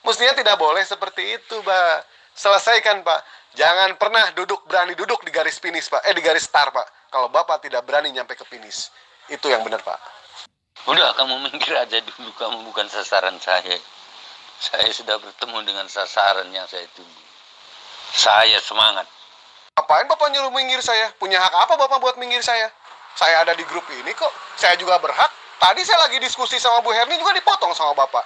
Mestinya tidak boleh seperti itu, Pak. Selesaikan, Pak. Jangan pernah berani duduk di garis finish, Pak. Di garis start, Pak. Kalau Bapak tidak berani nyampe ke finish. Itu yang benar, Pak. Udah, kamu minggir aja dulu. Kamu bukan sasaran saya. Saya sudah bertemu dengan sasaran yang saya tunggu. Saya semangat. Ngapain Bapak nyuruh minggir saya? Punya hak apa Bapak buat minggir saya? Saya ada di grup ini kok. Saya juga berhak. Tadi saya lagi diskusi sama Bu Herni juga dipotong sama Bapak.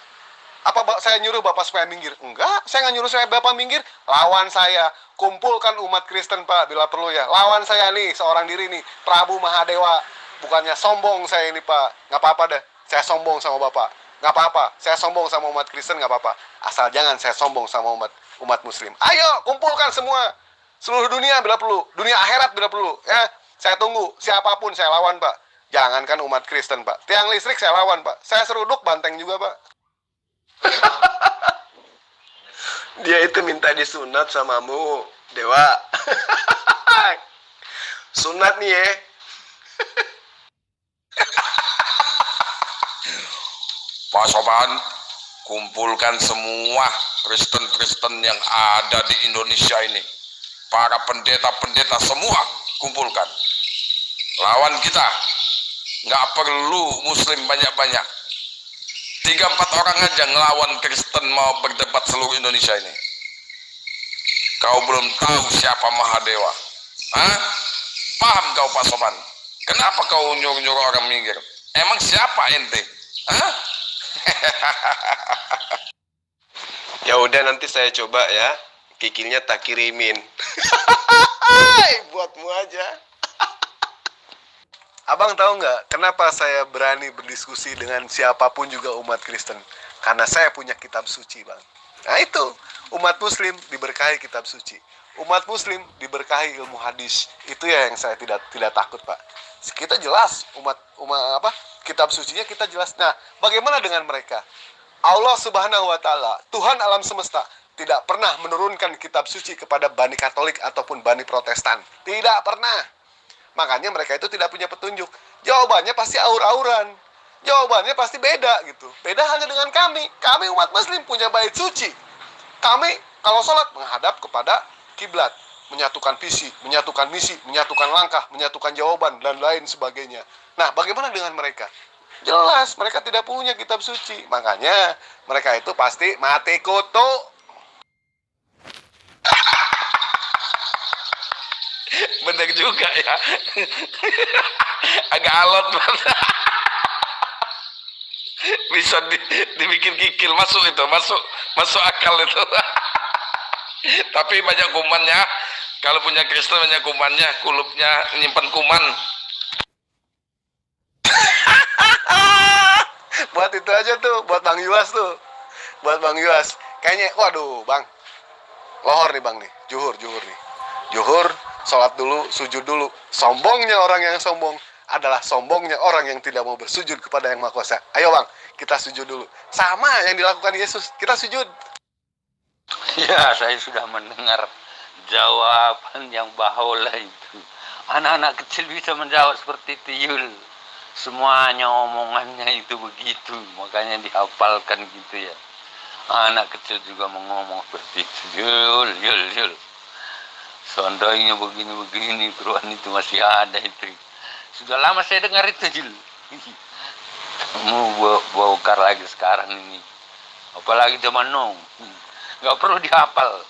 Apa saya nyuruh Bapak supaya minggir? Enggak, saya nggak nyuruh saya Bapak minggir. Lawan saya. Kumpulkan umat Kristen, Pak, bila perlu ya. Lawan saya nih, seorang diri nih. Prabu Mahadewa. Bukannya sombong saya ini, Pak. Nggak apa-apa dah. Saya sombong sama Bapak. Nggak apa-apa. Saya sombong sama umat Kristen, nggak apa-apa. Asal jangan saya sombong sama umat Muslim. Ayo, kumpulkan semua. Seluruh dunia bila perlu, dunia akhirat bila perlu, ya. Saya tunggu, siapapun saya lawan, Pak. Jangankan umat Kristen, Pak. Tiang listrik saya lawan, Pak. Saya seruduk banteng juga, Pak. Dia itu minta disunat samamu, Dewa. Sunat nih ya. Pak Sopan, kumpulkan semua Kristen-Kristen yang ada di Indonesia ini. Para pendeta-pendeta semua kumpulkan. Lawan kita. Nggak perlu Muslim banyak-banyak. 3-4 orang aja ngelawan Kristen mau berdebat seluruh Indonesia ini. Kau belum tahu siapa Mahadewa. Hah? Paham kau Pak Sopan? Kenapa kau nyuruh-nyuruh orang minggir? Emang siapa ente? Hah? Ya udah nanti saya coba ya. Kikilnya tak kirimin. Buatmu aja. Abang tahu nggak kenapa saya berani berdiskusi dengan siapapun juga umat Kristen? Karena saya punya kitab suci, Bang. Nah itu, umat Muslim diberkahi kitab suci. Umat Muslim diberkahi ilmu hadis. Itu ya yang saya tidak takut, Pak. Kita jelas kitab sucinya kita jelas. Nah, bagaimana dengan mereka? Allah Subhanahu wa taala, Tuhan alam semesta, tidak pernah menurunkan kitab suci kepada Bani Katolik ataupun Bani Protestan. Tidak pernah. Makanya mereka itu tidak punya petunjuk. Jawabannya pasti aur-auran. Jawabannya pasti beda gitu. Beda hanya dengan kami. Kami umat Muslim punya bait suci. Kami kalau sholat menghadap kepada kiblat, menyatukan visi, menyatukan misi, menyatukan langkah, menyatukan jawaban dan lain sebagainya. Nah, bagaimana dengan mereka? Jelas mereka tidak punya kitab suci. Makanya mereka itu pasti mati kutu. Bener juga ya. Agak alot banget. Bisa dibikin kikil, masuk itu, masuk akal itu. Tapi banyak kumannya. Kalau punya Kristen banyak kumannya, kulupnya nyimpan kuman. Buat itu aja tuh, buat Bang Yuas tuh. Buat Bang Yuas. Kayaknya, waduh Bang. Lohor nih Bang nih, juhur nih. Juhur, sholat dulu, sujud dulu. Sombongnya orang yang sombong adalah sombongnya orang yang tidak mau bersujud kepada yang Maha Kuasa. Ayo Bang, kita sujud dulu. Sama yang dilakukan Yesus, kita sujud. Ya, saya sudah mendengar jawaban yang bahola itu. Anak-anak kecil bisa menjawab seperti itu, Yul. Semuanya omongannya itu begitu, makanya dihafalkan gitu ya. Anak kecil juga ngomong seperti itu, Yul. Seandainya begini-begini, Quran itu masih ada itu. Sudah lama saya dengar itu, Yul. Mau bongkar lagi sekarang ini. Apalagi zaman now. Nggak perlu dihafal.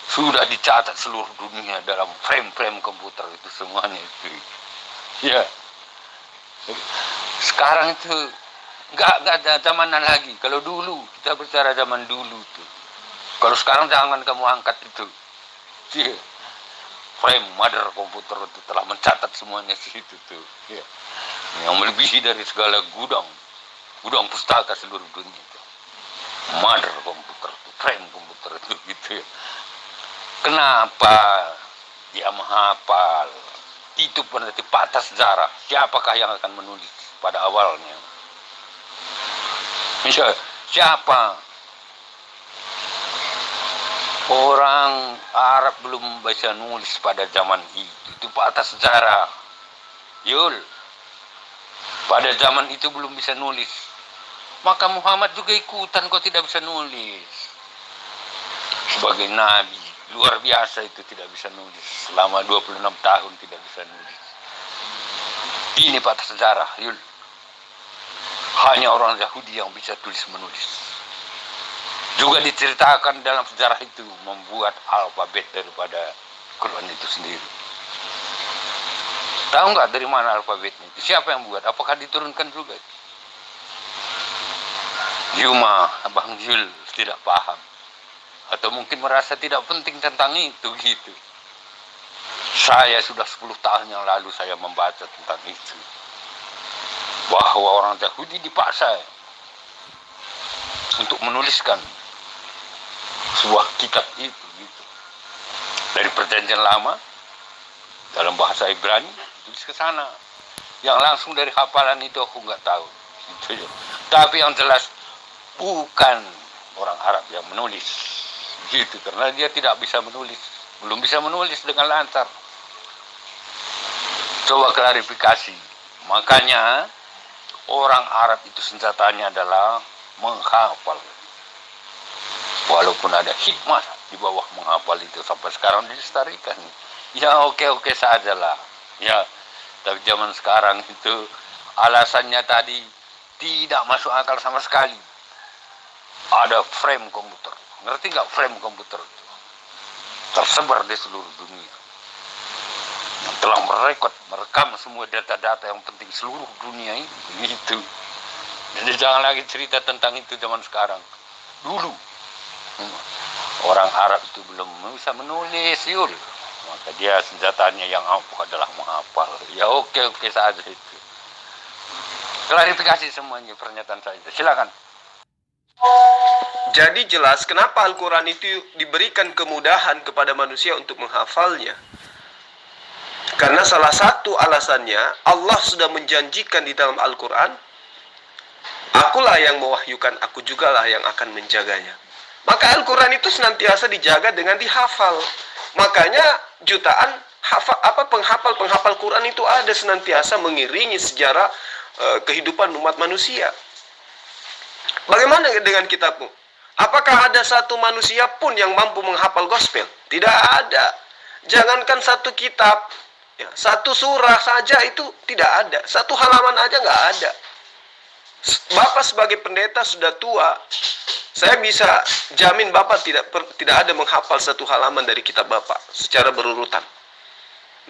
Sudah dicatat seluruh dunia dalam frame-frame komputer itu semuanya itu. Ya. Sekarang itu nggak ada zamanan lagi. Kalau dulu, kita bicara zaman dulu tuh. Kalau sekarang jangan kamu angkat itu. Ya. Frame mother komputer itu telah mencatat semuanya di situ tuh. Ya. Yang melebihi dari segala gudang pustaka seluruh dunia itu. Mother komputer itu, frame komputer itu gitu ya. Kenapa dia menghafal? Itu berarti patah sejarah. Siapakah yang akan menulis pada awalnya? Misal, siapa? Orang Arab belum bisa nulis pada zaman itu. Itu patah sejarah. Yul. Pada zaman itu belum bisa nulis. Maka Muhammad juga ikutan kok tidak bisa nulis. Sebagai nabi, luar biasa itu tidak bisa nulis. Selama 26 tahun tidak bisa nulis. Ini patah sejarah, Yul. Hanya orang Yahudi yang bisa tulis menulis. Juga diceritakan dalam sejarah itu membuat alfabet daripada Quran itu sendiri. Tahu nggak dari mana alfabetnya? Siapa yang buat? Apakah diturunkan juga? Yuma, Abang Yul tidak paham. Atau mungkin merasa tidak penting tentang itu gitu. Saya sudah 10 tahun yang lalu saya membaca tentang itu. Bahwa orang Yahudi dipaksa untuk menuliskan sebuah kitab itu gitu. Dari perjanjian lama dalam bahasa Ibrani tulis ke sana. Yang langsung dari hafalan itu aku nggak tahu. Gitu ya. Tapi yang jelas bukan orang Arab yang menulis. Gitu, karena dia tidak bisa menulis, belum bisa menulis dengan lancar. Coba klarifikasi. Makanya orang Arab itu senjatanya adalah menghafal. Walaupun ada hikmah di bawah menghafal itu sampai sekarang dilestarikan. Ya oke sajalah. Ya, tapi zaman sekarang itu alasannya tadi tidak masuk akal sama sekali. Ada frame komputer. Ngerti nggak frame komputer itu? Tersebar di seluruh dunia. Yang telah merekam semua data-data yang penting seluruh dunia ini. Gitu. Jadi jangan lagi cerita tentang itu zaman sekarang. Dulu orang Arab itu belum bisa menulis, Yul. Maka dia senjatanya yang ampuh adalah menghafal. Ya oke saja itu. Klarifikasi semuanya pernyataan saya. Silakan. Jadi jelas kenapa Al-Quran itu diberikan kemudahan kepada manusia untuk menghafalnya. Karena salah satu alasannya Allah sudah menjanjikan di dalam Al-Quran, akulah yang mewahyukan, aku jugalah yang akan menjaganya. Maka Al-Quran itu senantiasa dijaga dengan dihafal. Makanya jutaan penghafal Quran itu ada senantiasa mengiringi sejarah kehidupan umat manusia. Bagaimana dengan kitabmu? Apakah ada satu manusia pun yang mampu menghafal gospel? Tidak ada. Jangankan satu kitab, ya, satu surah saja itu tidak ada. Satu halaman aja nggak ada. Bapak sebagai pendeta sudah tua, saya bisa jamin Bapak tidak ada menghafal satu halaman dari kitab Bapak secara berurutan.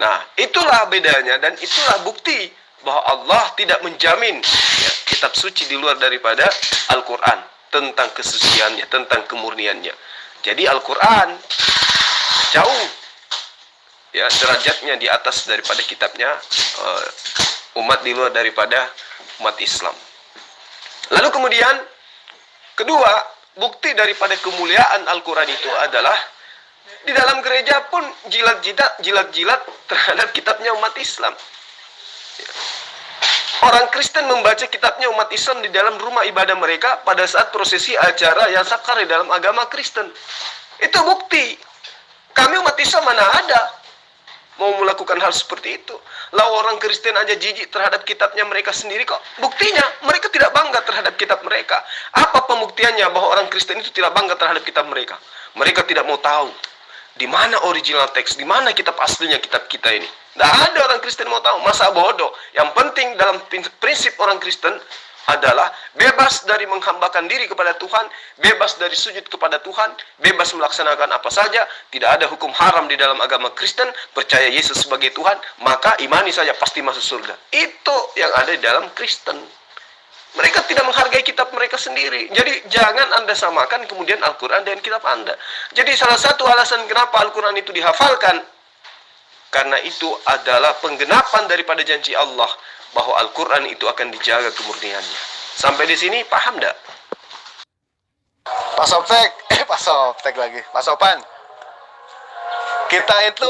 Nah, itulah bedanya dan itulah bukti bahwa Allah tidak menjamin ya, kitab suci di luar daripada Al-Quran tentang kesuciannya, tentang kemurniannya. Jadi Al-Quran jauh ya derajatnya di atas daripada kitabnya umat di luar daripada umat Islam. Lalu kemudian kedua, bukti daripada kemuliaan Al-Quran itu adalah di dalam gereja pun jilat-jilat terhadap kitabnya umat Islam. Orang Kristen membaca kitabnya umat Islam di dalam rumah ibadah mereka pada saat prosesi acara yang sakral di dalam agama Kristen. Itu bukti. Kami umat Islam mana ada mau melakukan hal seperti itu. Lah orang Kristen aja jijik terhadap kitabnya mereka sendiri kok. Buktinya mereka tidak bangga terhadap kitab mereka. Apa pembuktiannya bahwa orang Kristen itu tidak bangga terhadap kitab mereka? Mereka tidak mau tahu di mana original teks, di mana kitab aslinya kitab kita ini. Tidak ada orang Kristen mau tahu, masa bodoh. Yang penting dalam prinsip orang Kristen adalah bebas dari menghambakan diri kepada Tuhan, bebas dari sujud kepada Tuhan, bebas melaksanakan apa saja, tidak ada hukum haram di dalam agama Kristen, percaya Yesus sebagai Tuhan, maka imani saja pasti masuk surga. Itu yang ada di dalam Kristen. Mereka tidak menghargai kitab mereka sendiri. Jadi jangan Anda samakan kemudian Al-Quran dengan kitab Anda. Jadi salah satu alasan kenapa Al-Quran itu dihafalkan, karena itu adalah penggenapan daripada janji Allah bahwa Al-Quran itu akan dijaga kemurniannya. Sampai di sini paham enggak? Pak Soptek, Pak Soptek lagi, Pak Sopan. Kita itu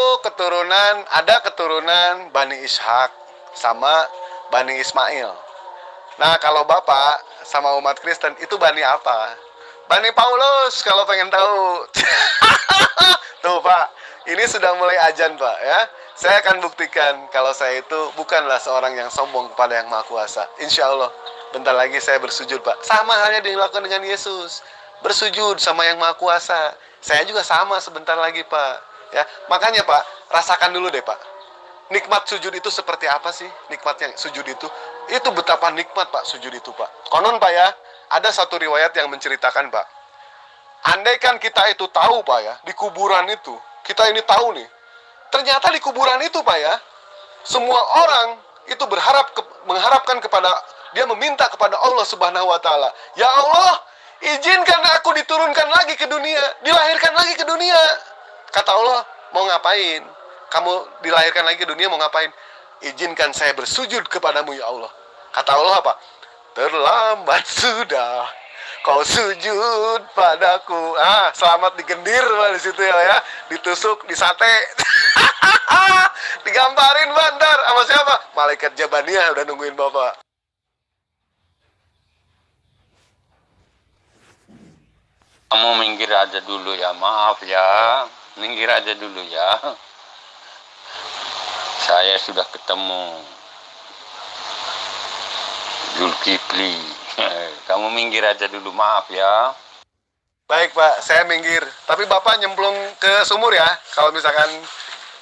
ada keturunan Bani Ishak sama Bani Ismail. Nah, kalau Bapak sama umat Kristen itu Bani apa? Bani Paulus, kalau pengen tahu. Tuh Pak, ini sudah mulai ajan Pak ya. Saya akan buktikan kalau saya itu bukanlah seorang yang sombong kepada Yang Maha Kuasa. Insya Allah, bentar lagi saya bersujud Pak. Sama halnya dilakukan dengan Yesus. Bersujud sama Yang Maha Kuasa. Saya juga sama sebentar lagi Pak. Ya, makanya Pak, rasakan dulu deh Pak. Nikmat sujud itu seperti apa sih? Nikmat yang sujud itu betapa nikmat Pak sujud itu Pak. Konon Pak ya, ada satu riwayat yang menceritakan Pak. Andaikan kita itu tahu Pak ya, di kuburan itu, kita ini tahu nih. Ternyata di kuburan itu Pak ya, semua orang itu mengharapkan kepada, dia meminta kepada Allah Subhanahu wa Ta'ala, ya Allah, izinkan aku diturunkan lagi ke dunia, dilahirkan lagi ke dunia. Kata Allah, mau ngapain? Kamu dilahirkan lagi ke dunia mau ngapain? Izinkan saya bersujud kepadamu ya Allah. Kata Allah apa? Terlambat sudah kau sujud padaku. Selamat digendir di situ ya. Ditusuk, disate. Digamparin bandar sama siapa? Malaikat Jabaniyah udah nungguin Bapak. Kamu minggir aja dulu ya, maaf ya. Minggir aja dulu ya. Saya sudah ketemu Zulkifli. Kamu minggir aja dulu, maaf ya. Baik Pak, saya minggir. Tapi Bapak nyemplung ke sumur ya. Kalau misalkan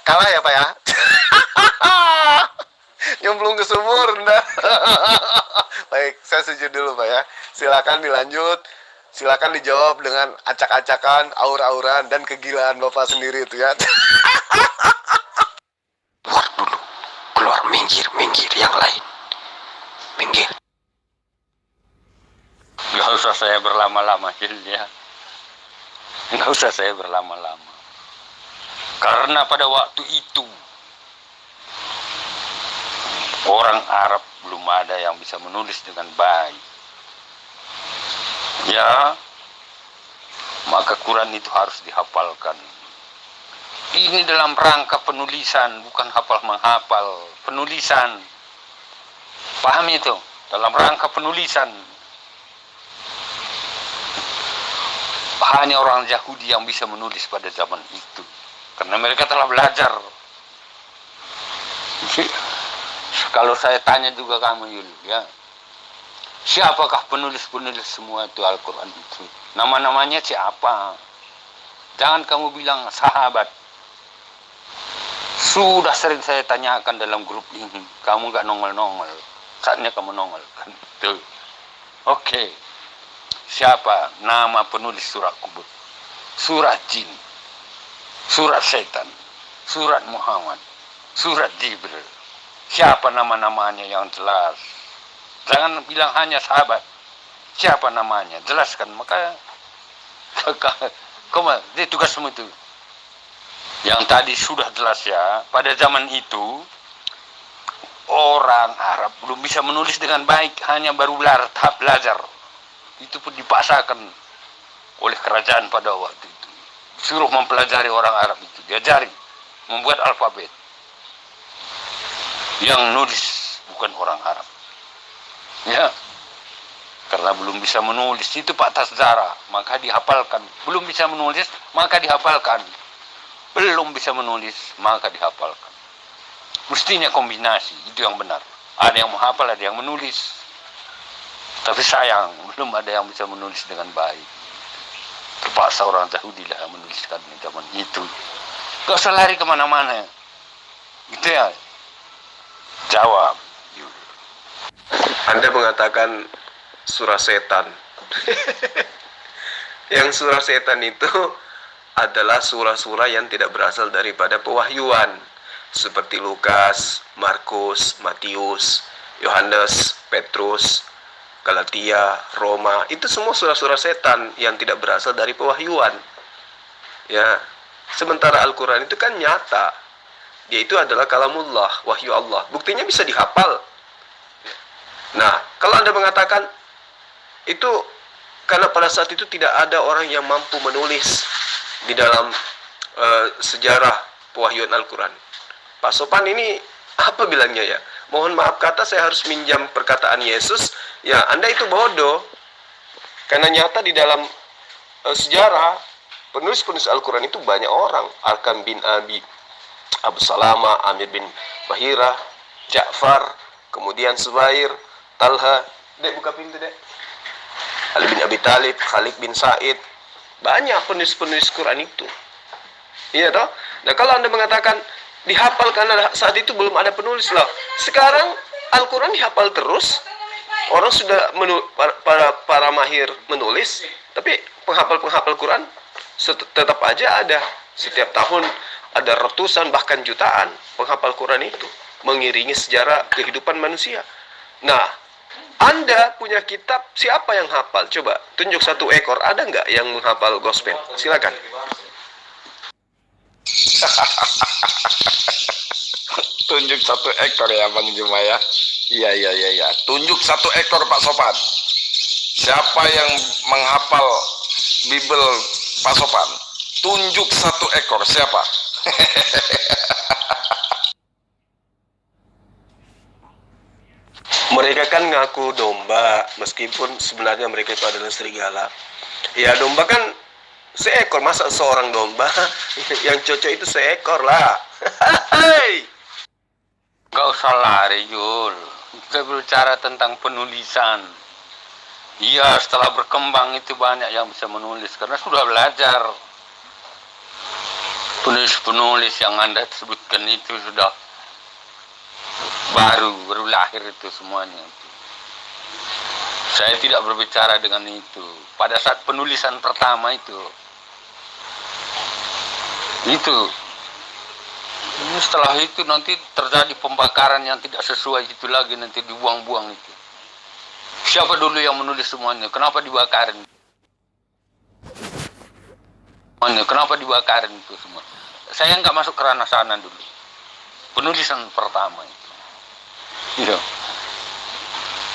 kalah ya Pak ya. Nyemplung ke sumur, enggak. Baik, saya sujud dulu Pak ya. Silakan dilanjut. Silakan dijawab dengan acak-acakan, aur-auran, dan kegilaan Bapak sendiri itu ya. Keluar dulu. Keluar, minggir yang lain. Minggir. Nggak usah saya berlama-lama, ya. Nggak usah saya berlama-lama. Karena pada waktu itu, orang Arab belum ada yang bisa menulis dengan baik. Ya, maka Quran itu harus dihafalkan. Ini dalam rangka penulisan, bukan hafal menghafal. Penulisan. Paham itu? Dalam rangka penulisan. Hanya orang Yahudi yang bisa menulis pada zaman itu. Karena mereka telah belajar. Kalau saya tanya juga kamu Yul, ya. Siapakah penulis-penulis semua itu Al-Quran itu? Nama-namanya siapa? Jangan kamu bilang sahabat. Sudah sering saya tanyakan dalam grup ini. Kamu gak nongol-nongol. Saatnya kamu nongol. Kan? Tuh. Oke. Siapa nama penulis surat kubur? Surat jin. Surat setan. Surat Muhammad. Surat Jibril. Siapa nama-namanya yang jelas? Jangan bilang hanya sahabat. Siapa namanya? Jelaskan. Maka itu tugasmu itu. Yang tadi sudah jelas ya. Pada zaman itu orang Arab belum bisa menulis dengan baik. Hanya baru tahap belajar. Itu pun dipaksakan oleh kerajaan pada waktu itu. Suruh mempelajari orang Arab itu. Diajari. Membuat alfabet. Yang nulis bukan orang Arab. Ya, karena belum bisa menulis itu Pak Tasdara, maka dihafalkan. Belum bisa menulis, maka dihafalkan. Belum bisa menulis, maka dihafalkan. Mestinya kombinasi, itu yang benar. Ada yang menghafal, ada yang menulis. Tapi sayang, belum ada yang bisa menulis dengan baik. Terpaksa orang Yahudi lah yang menuliskan di zaman itu. Gak usah lari kemana-mana. Gitu ya. Jawab. Anda mengatakan surah setan. Yang surah setan itu adalah surah-surah yang tidak berasal daripada pewahyuan, seperti Lukas, Markus, Matius, Yohanes, Petrus, Galatia, Roma. Itu semua surah-surah setan yang tidak berasal dari pewahyuan. Ya, sementara Al-Quran itu kan nyata. Dia itu adalah kalamullah, wahyu Allah. Buktinya bisa dihafal. Nah, kalau Anda mengatakan itu karena pada saat itu tidak ada orang yang mampu menulis di dalam sejarah pewahyuan Al-Quran. Pak Sopan ini apa bilangnya ya? Mohon maaf kata, saya harus minjam perkataan Yesus. Ya, Anda itu bodoh. Karena nyata di dalam sejarah penulis-penulis Al-Quran itu banyak orang. Arkam bin Abi, Abu Salama, Amir bin Bahira, Ja'far, kemudian Subair, Talha. Dek, buka pintu, Dek. Ali bin Abi Talib, Khalid bin Said. Banyak penulis-penulis Quran itu. Iya toh? Nah, kalau Anda mengatakan dihafal karena saat itu belum ada penulis lah. Sekarang Al-Quran dihafal terus. Orang sudah para mahir menulis, tapi penghafal-penghafal Quran tetap aja ada. Setiap tahun ada ratusan bahkan jutaan penghafal Quran itu mengiringi sejarah kehidupan manusia. Nah, Anda punya kitab, siapa yang hafal? Coba tunjuk satu ekor, ada nggak yang menghafal gospel? Silakan. Tunjuk satu ekor ya Bang Juma ya. Iya. Tunjuk satu ekor Pak Sopan. Siapa yang menghafal Bible Pak Sopan? Tunjuk satu ekor, siapa? Mereka kan ngaku domba, meskipun sebenarnya mereka itu adalah serigala. Ya, domba kan seekor, masa seorang domba? Yang cocok itu seekor lah. Gak usah lari, Yul. Kita berbicara tentang penulisan. Iya, setelah berkembang itu banyak yang bisa menulis karena sudah belajar. Penulis-penulis yang Anda sebutkan itu sudah baru lahir itu semuanya. Saya tidak berbicara dengan itu. Pada saat penulisan pertama itu. Setelah itu nanti terjadi pembakaran yang tidak sesuai itu lagi, nanti dibuang-buang itu. Siapa dulu yang menulis semuanya? Kenapa dibakarin? Kenapa dibakarin itu semua? Saya nggak masuk ke ranah sana dulu. Penulisan pertama itu. Gitu.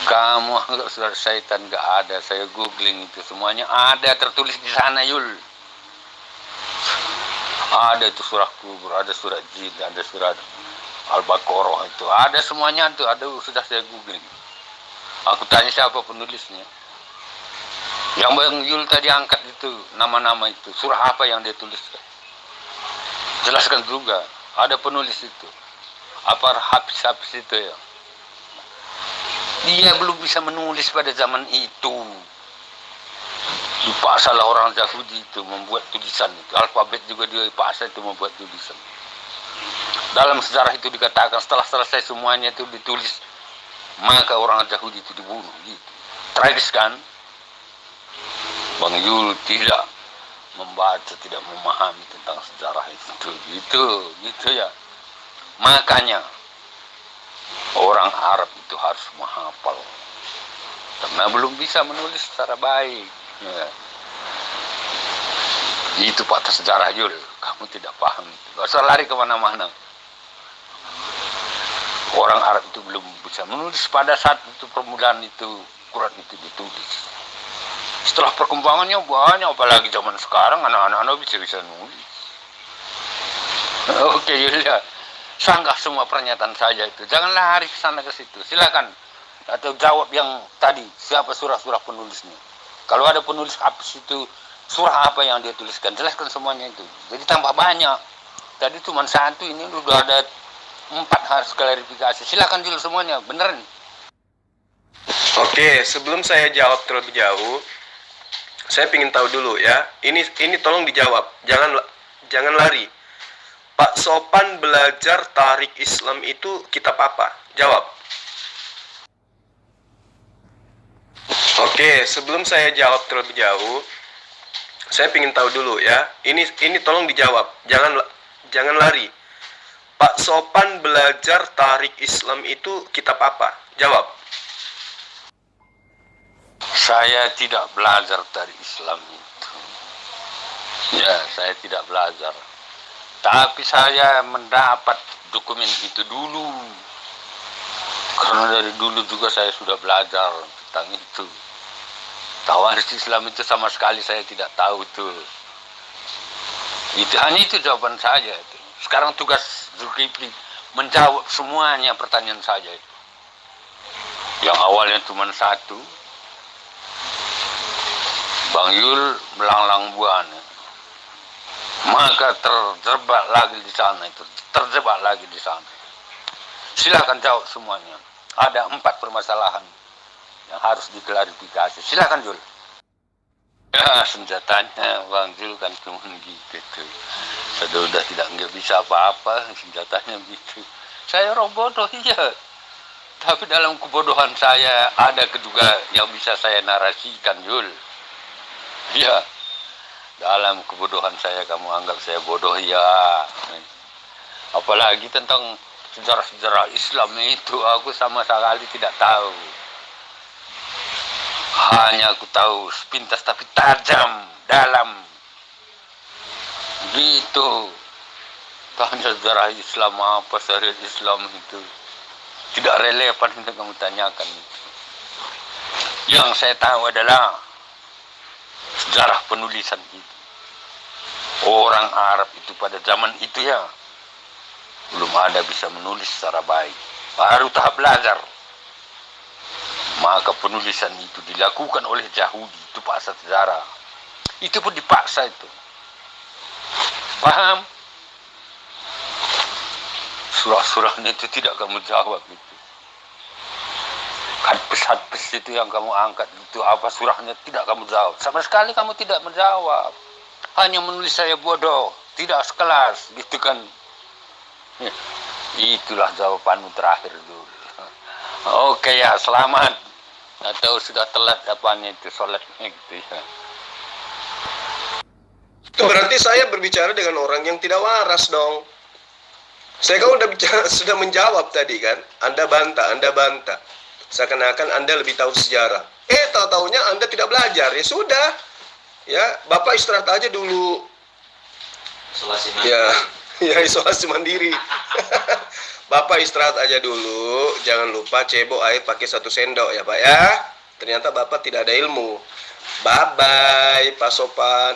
Kamu anggap surat syaitan nggak ada? Saya googling itu semuanya ada tertulis di sana, Yul. Ada itu surah kubur, ada surat jin, ada surat Al-Baqarah itu, ada semuanya itu, ada sudah saya googling. Aku tanya siapa penulisnya. Yang Bang Yul tadi angkat itu, nama-nama itu, surah apa yang dia tuliskan. Jelaskan juga, ada penulis itu. Apa Hafiz itu ya. Dia belum bisa menulis pada zaman itu. Dipaksalah orang Yahudi itu membuat tulisan itu. Alfabet juga dia paksa itu membuat tulisan. Dalam sejarah itu dikatakan setelah selesai semuanya itu ditulis, maka orang Yahudi itu dibunuh gitu. Tragis kan? Bang Yul tidak membaca, tidak memahami tentang sejarah itu. Gitu ya. Makanya orang Arab itu harus menghafal. Karena belum bisa menulis secara baik. Ya. Itu patah sejarah Yul. Kamu tidak paham. Gak usah lari kemana-mana. Orang Arab itu belum bisa menulis pada saat itu permulaan itu Quran itu ditulis. Setelah perkembangannya banyak, apalagi zaman sekarang anak-anak bisa nulis. Oke Yul ya. Sanggah semua pernyataan saya itu. Jangan lari ke sana ke situ. Silakan. Atau jawab yang tadi. Siapa surah-surah penulisnya? Kalau ada penulis Hafiz itu, surah apa yang dia tuliskan? Jelaskan semuanya itu. Jadi tambah banyak. Tadi cuma satu, ini udah ada 4 harus klarifikasi. Silakan dulu semuanya, beneran. Oke, sebelum saya jawab terlebih jauh, saya ingin tahu dulu ya. Ini tolong dijawab. Jangan lari. Pak Sopan belajar tarik Islam itu kitab apa? Jawab. Oke, sebelum saya jawab terlebih jauh, saya ingin tahu dulu ya. Ini tolong dijawab. Jangan lari. Pak Sopan belajar tarik Islam itu kitab apa? Jawab. Saya tidak belajar dari Islam itu. Ya, saya tidak belajar. Tapi saya mendapat dokumen itu dulu. Karena dari dulu juga saya sudah belajar tentang itu. Tawaris Islam itu sama sekali saya tidak tahu itu. Hanya itu jawaban saya itu. Sekarang tugas Zulkifli menjawab semuanya pertanyaan saya itu. Yang awalnya cuma satu, Bang Yul melanglang buana. Maka terjebak lagi di sana itu, terjebak lagi di sana. Silakan jawab semuanya. Ada 4 permasalahan yang harus diklarifikasi. Silakan Jul. Ya, senjatanya Bang Jul kan cuma gitu. Sudah nggak bisa apa-apa, senjatanya gitu. Saya orang bodoh, iya. Tapi dalam kebodohan saya ada juga yang bisa saya narasikan, Jul. Ya, dalam kebodohan saya kamu anggap saya bodoh, ya. Apalagi tentang sejarah-sejarah Islam itu aku sama sekali tidak tahu. Hanya aku tahu sepintas tapi tajam, dalam. Gitu. Tanya sejarah Islam apa, syariat Islam itu tidak relevan untuk kamu tanyakan. Yang saya tahu adalah sejarah penulisan itu. Orang Arab itu pada zaman itu ya belum ada bisa menulis secara baik. Baru tahap belajar. Maka penulisan itu dilakukan oleh Yahudi, itu paksa sejarah. Itu pun dipaksa itu. Paham? Surah-surahnya itu tidak kamu jawab itu. Hadis-hadis itu yang kamu angkat itu apa surahnya tidak kamu jawab. Sama sekali kamu tidak menjawab. Hanya menulis saya bodoh, tidak sekelas, gitu kan. Itulah jawabanmu terakhir dulu. Oke ya, selamat. Atau sudah telat apanya itu sholatnya gitu ya. Itu berarti saya berbicara dengan orang yang tidak waras dong. Saya kan sudah menjawab tadi kan. Anda bantah. Seakan-akan Anda lebih tahu sejarah. Tahu-taunya Anda tidak belajar. Ya sudah. Ya, Bapak istirahat aja dulu. Isolasi mandiri. Ya isolasi mandiri. Bapak istirahat aja dulu. Jangan lupa cebok air pakai 1 sendok ya Pak ya. Ternyata Bapak tidak ada ilmu. Bye-bye Pak Sopan.